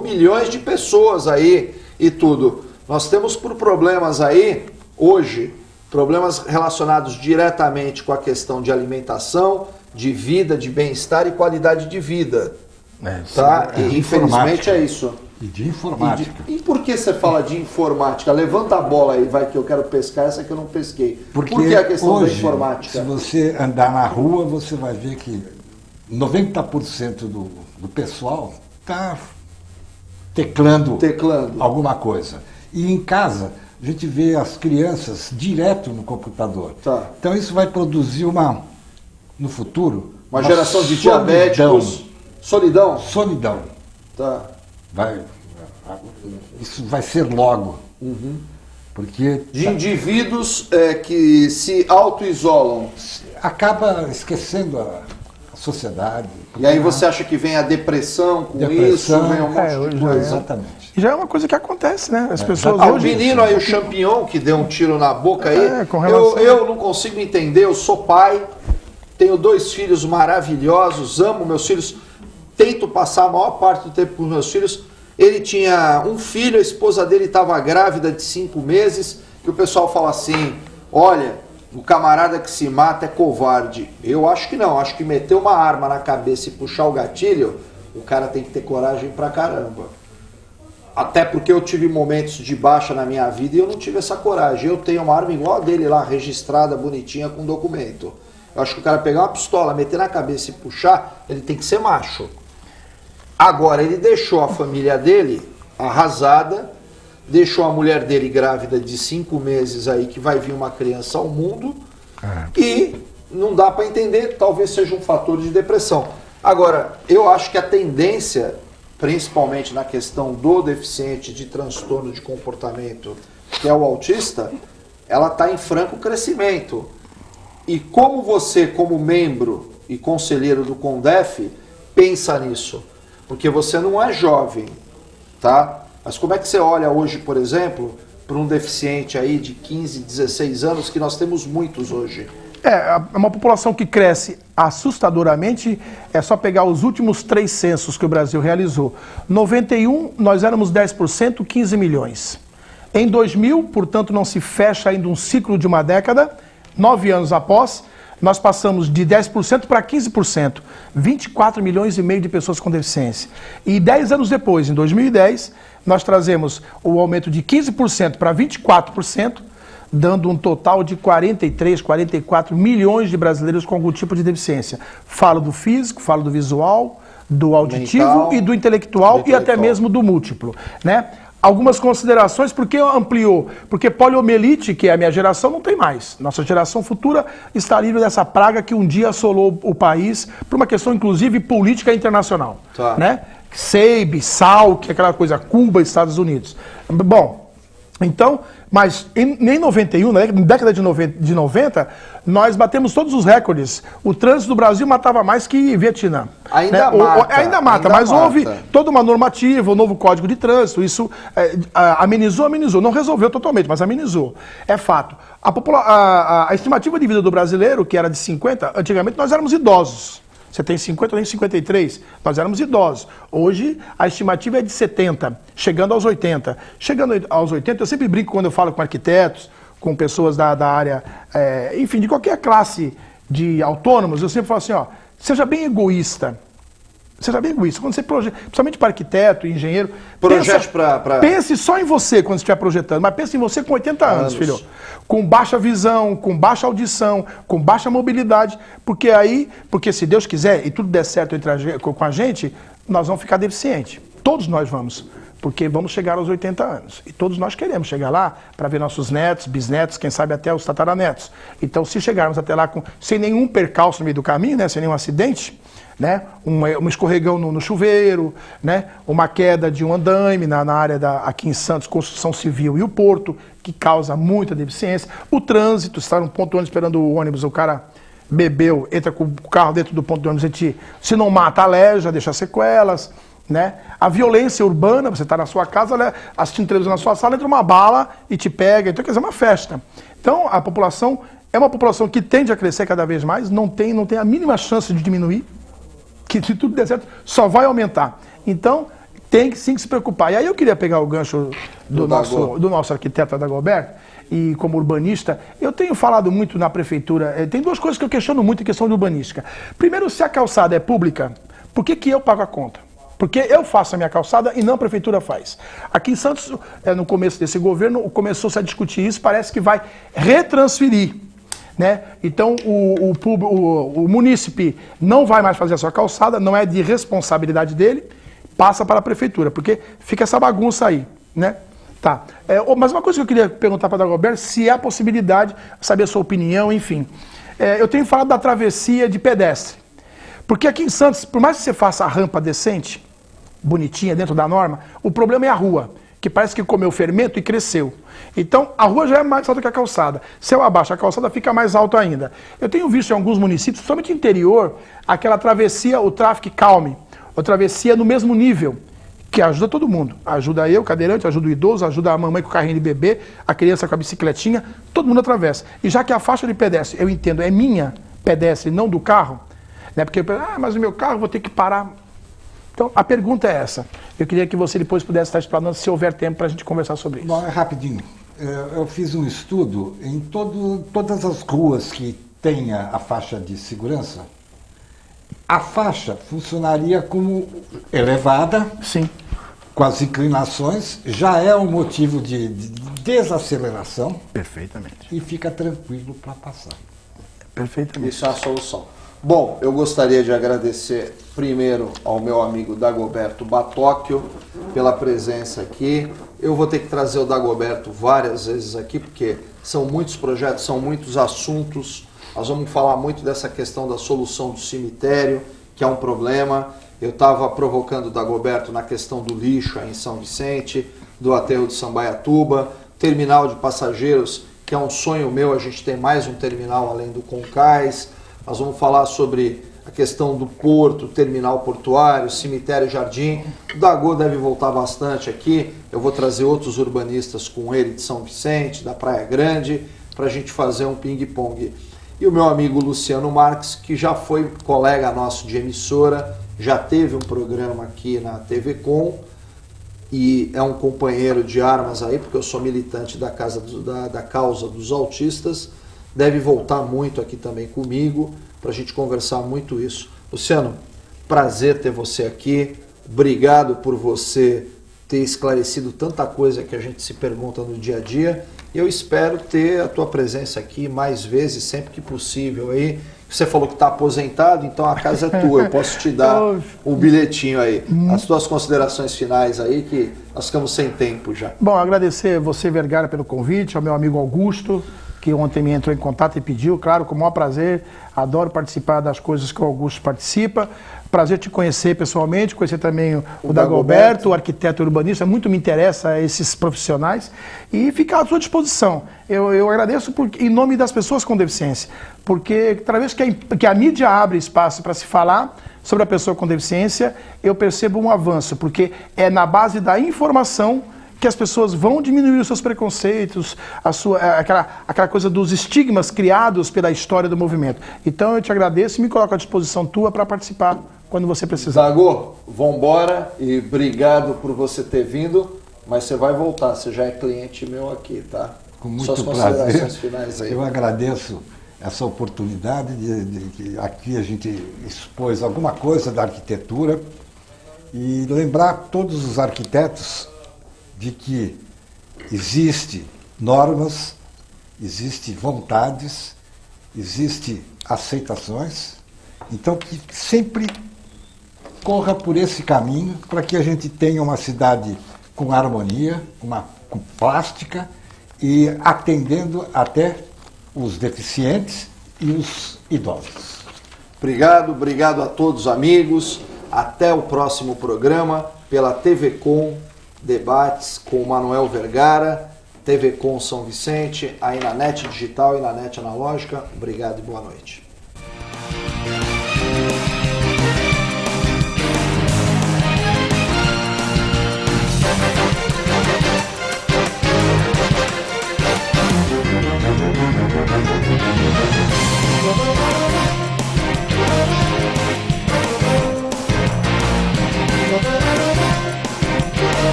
milhões de pessoas aí e tudo. Nós temos por problemas aí, hoje, problemas relacionados diretamente com a questão de alimentação, de vida, de bem-estar e qualidade de vida. Tá? E infelizmente é isso. E de informática. E por que você fala de informática? Levanta a bola aí, vai, que eu quero pescar essa que eu não pesquei. Porque por que a questão hoje, da informática? Se você andar na rua, você vai ver que 90% do pessoal está teclando alguma coisa. E em casa, a gente vê as crianças direto no computador. Tá. Então isso vai produzir no futuro, uma geração de diabéticos. Solidão? Solidão. Tá. Isso vai ser logo. Porque de indivíduos que se auto-isolam. Acaba esquecendo a sociedade. E aí você acha que vem a depressão com isso, vem um monte de coisa. Exatamente. Já é uma coisa que acontece, né? As pessoas O hoje... menino aí, o Champignon, que deu um tiro na boca aí, com relação... eu não consigo entender, eu sou pai, tenho 2 filhos maravilhosos, amo meus filhos, tento passar a maior parte do tempo com os meus filhos. Ele tinha um filho, a esposa dele estava grávida de 5 meses, que o pessoal fala assim, olha, o camarada que se mata é covarde. Eu acho que não, acho que meter uma arma na cabeça e puxar o gatilho, o cara tem que ter coragem pra caramba. Até porque eu tive momentos de baixa na minha vida e eu não tive essa coragem. Eu tenho uma arma igual a dele lá, registrada, bonitinha, com documento. Eu acho que o cara pegar uma pistola, meter na cabeça e puxar, ele tem que ser macho. Agora, ele deixou a família dele arrasada, deixou a mulher dele grávida de 5 meses aí, que vai vir uma criança ao mundo, e não dá para entender, talvez seja um fator de depressão. Agora, eu acho que a tendência, principalmente na questão do deficiente de transtorno de comportamento, que é o autista, ela está em franco crescimento. E como você, como membro e conselheiro do CONDEF, pensa nisso? Porque você não é jovem, tá? Mas como é que você olha hoje, por exemplo, para um deficiente aí de 15, 16 anos, que nós temos muitos hoje? É uma população que cresce assustadoramente. É só pegar os últimos 3 censos que o Brasil realizou. 91, nós éramos 10%, 15 milhões. Em 2000, portanto, não se fecha ainda um ciclo de uma década, 9 anos após, nós passamos de 10% para 15%, 24 milhões e meio de pessoas com deficiência. E 10 anos depois, em 2010, nós trazemos o aumento de 15% para 24%, dando um total de 43, 44 milhões de brasileiros com algum tipo de deficiência. Falo do físico, falo do visual, do auditivo mental, e do intelectual e até mesmo do múltiplo, né? Algumas considerações, por que ampliou? Porque poliomielite, que é a minha geração, não tem mais. Nossa geração futura está livre dessa praga que um dia assolou o país, por uma questão, inclusive, política internacional. Tá. Né? SEIB, SAL, que é aquela coisa, Cuba, Estados Unidos. Bom, então, mas em 91, na década de 90, nós batemos todos os recordes. O trânsito do Brasil matava mais que Vietnã. Ainda né? mata. Ainda mata, mas houve toda uma normativa, um novo código de trânsito, isso amenizou, não resolveu totalmente, mas amenizou. É fato. A estimativa de vida do brasileiro, que era de 50, antigamente nós éramos idosos. Você tem 50, nem 53. Nós éramos idosos. Hoje, a estimativa é de 70, chegando aos 80. Chegando aos 80, eu sempre brinco quando eu falo com arquitetos, com pessoas da área, enfim, de qualquer classe de autônomos, eu sempre falo assim, ó, seja bem egoísta. Seja bem egoísta. Quando você projeta, principalmente para arquiteto, engenheiro, pense só em você quando estiver projetando, mas pense em você com 80 anos, filho. Com baixa visão, com baixa audição, com baixa mobilidade, porque se Deus quiser e tudo der certo com a gente, nós vamos ficar deficientes. Todos nós vamos, porque vamos chegar aos 80 anos. E todos nós queremos chegar lá para ver nossos netos, bisnetos, quem sabe até os tataranetos. Então, se chegarmos até lá sem nenhum percalço no meio do caminho, né, sem nenhum acidente, né, um escorregão no chuveiro, né, uma queda de um andaime na área aqui em Santos, construção civil e o porto, que causa muita deficiência. O trânsito, estar num ponto de ônibus esperando o ônibus, o cara bebeu, entra com o carro dentro do ponto de ônibus, se não mata, aleja, deixa sequelas. Né? A violência urbana, você está na sua casa, assistindo televisão na sua sala, entra uma bala e te pega, então quer dizer, é uma festa. Então a população é uma população que tende a crescer cada vez mais, não tem a mínima chance de diminuir, que se tudo der certo, só vai aumentar. Então tem que sim se preocupar. E aí eu queria pegar o gancho do nosso arquiteto Adalberto, e como urbanista, eu tenho falado muito na prefeitura, tem 2 coisas que eu questiono muito em questão de urbanística. Primeiro, se a calçada é pública, por que eu pago a conta? Porque eu faço a minha calçada e não a prefeitura faz. Aqui em Santos, no começo desse governo, começou-se a discutir isso, parece que vai retransferir. Né? Então, o munícipe não vai mais fazer a sua calçada, não é de responsabilidade dele, passa para a prefeitura, porque fica essa bagunça aí. Né? Tá. Mas uma coisa que eu queria perguntar para o Adalberto, se há possibilidade, saber a sua opinião, enfim. Eu tenho falado da travessia de pedestre. Porque aqui em Santos, por mais que você faça a rampa decente, bonitinha, dentro da norma, o problema é a rua. que parece que comeu fermento e cresceu. Então, a rua já é mais alta que a calçada. Se eu abaixo a calçada, fica mais alto ainda. Eu tenho visto em alguns municípios, principalmente interior, aquela travessia, o Traffic Calm, ou travessia no mesmo nível, que ajuda todo mundo. Ajuda eu, cadeirante, ajuda o idoso, ajuda a mamãe com o carrinho de bebê, a criança com a bicicletinha, todo mundo atravessa. E já que a faixa de pedestre, eu entendo, é minha pedestre, não do carro, né? Porque, mas o meu carro vou ter que parar. Então, a pergunta é essa. Eu queria que você depois pudesse estar explanando, se houver tempo, para a gente conversar sobre isso. Bom, é rapidinho. Eu fiz um estudo em todas as ruas que tenha a faixa de segurança. A faixa funcionaria como elevada, Sim. com as inclinações, já é um motivo de desaceleração Perfeitamente. e fica tranquilo para passar. Perfeitamente. Isso é a solução. Bom, eu gostaria de agradecer primeiro ao meu amigo Dagoberto Batocchio pela presença aqui. Eu vou ter que trazer o Dagoberto várias vezes aqui, porque são muitos projetos, são muitos assuntos. Nós vamos falar muito dessa questão da solução do cemitério, que é um problema. Eu estava provocando o Dagoberto na questão do lixo aí em São Vicente, do aterro de Sambaiatuba, terminal de passageiros, que é um sonho meu, a gente tem mais um terminal além do Concais. Nós vamos falar sobre a questão do porto, terminal portuário, cemitério jardim. O Dagô deve voltar bastante aqui. Eu vou trazer outros urbanistas com ele de São Vicente, da Praia Grande, para a gente fazer um ping-pong. E o meu amigo Luciano Marques, que já foi colega nosso de emissora, já teve um programa aqui na TV Com e é um companheiro de armas aí, porque eu sou militante da causa dos autistas. Deve voltar muito aqui também comigo, para a gente conversar muito isso. Luciano, prazer ter você aqui. Obrigado por você ter esclarecido tanta coisa que a gente se pergunta no dia a dia. Eu espero ter a tua presença aqui mais vezes, sempre que possível. Aí, você falou que está aposentado, então a casa é tua. Eu posso te dar o bilhetinho aí. As tuas considerações finais aí, que nós ficamos sem tempo já. Bom, agradecer você, Vergara, pelo convite, ao meu amigo Augusto, que ontem me entrou em contato e pediu, claro, com o maior prazer, adoro participar das coisas que o Augusto participa, prazer te conhecer pessoalmente, conhecer também o Dagoberto, o arquiteto urbanista, muito me interessa esses profissionais, e ficar à sua disposição. Eu agradeço em nome das pessoas com deficiência, porque cada vez que a mídia abre espaço para se falar sobre a pessoa com deficiência, eu percebo um avanço, porque é na base da informação que as pessoas vão diminuir os seus preconceitos, aquela coisa dos estigmas criados pela história do movimento. Então eu te agradeço e me coloco à disposição tua para participar quando você precisar. Dagô, vambora e obrigado por você ter vindo, mas você vai voltar, você já é cliente meu aqui, tá? Com muito Suas prazer. considerações finais aí. Eu agradeço essa oportunidade de aqui a gente expôs alguma coisa da arquitetura e lembrar todos os arquitetos de que existe normas, existe vontades, existe aceitações, então que sempre corra por esse caminho para que a gente tenha uma cidade com harmonia, com plástica e atendendo até os deficientes e os idosos. Obrigado a todos, amigos. Até o próximo programa pela TV Com Debates com o Manuel Vergara, TV Com São Vicente, aí na NET Digital e na NET Analógica. Obrigado e boa noite.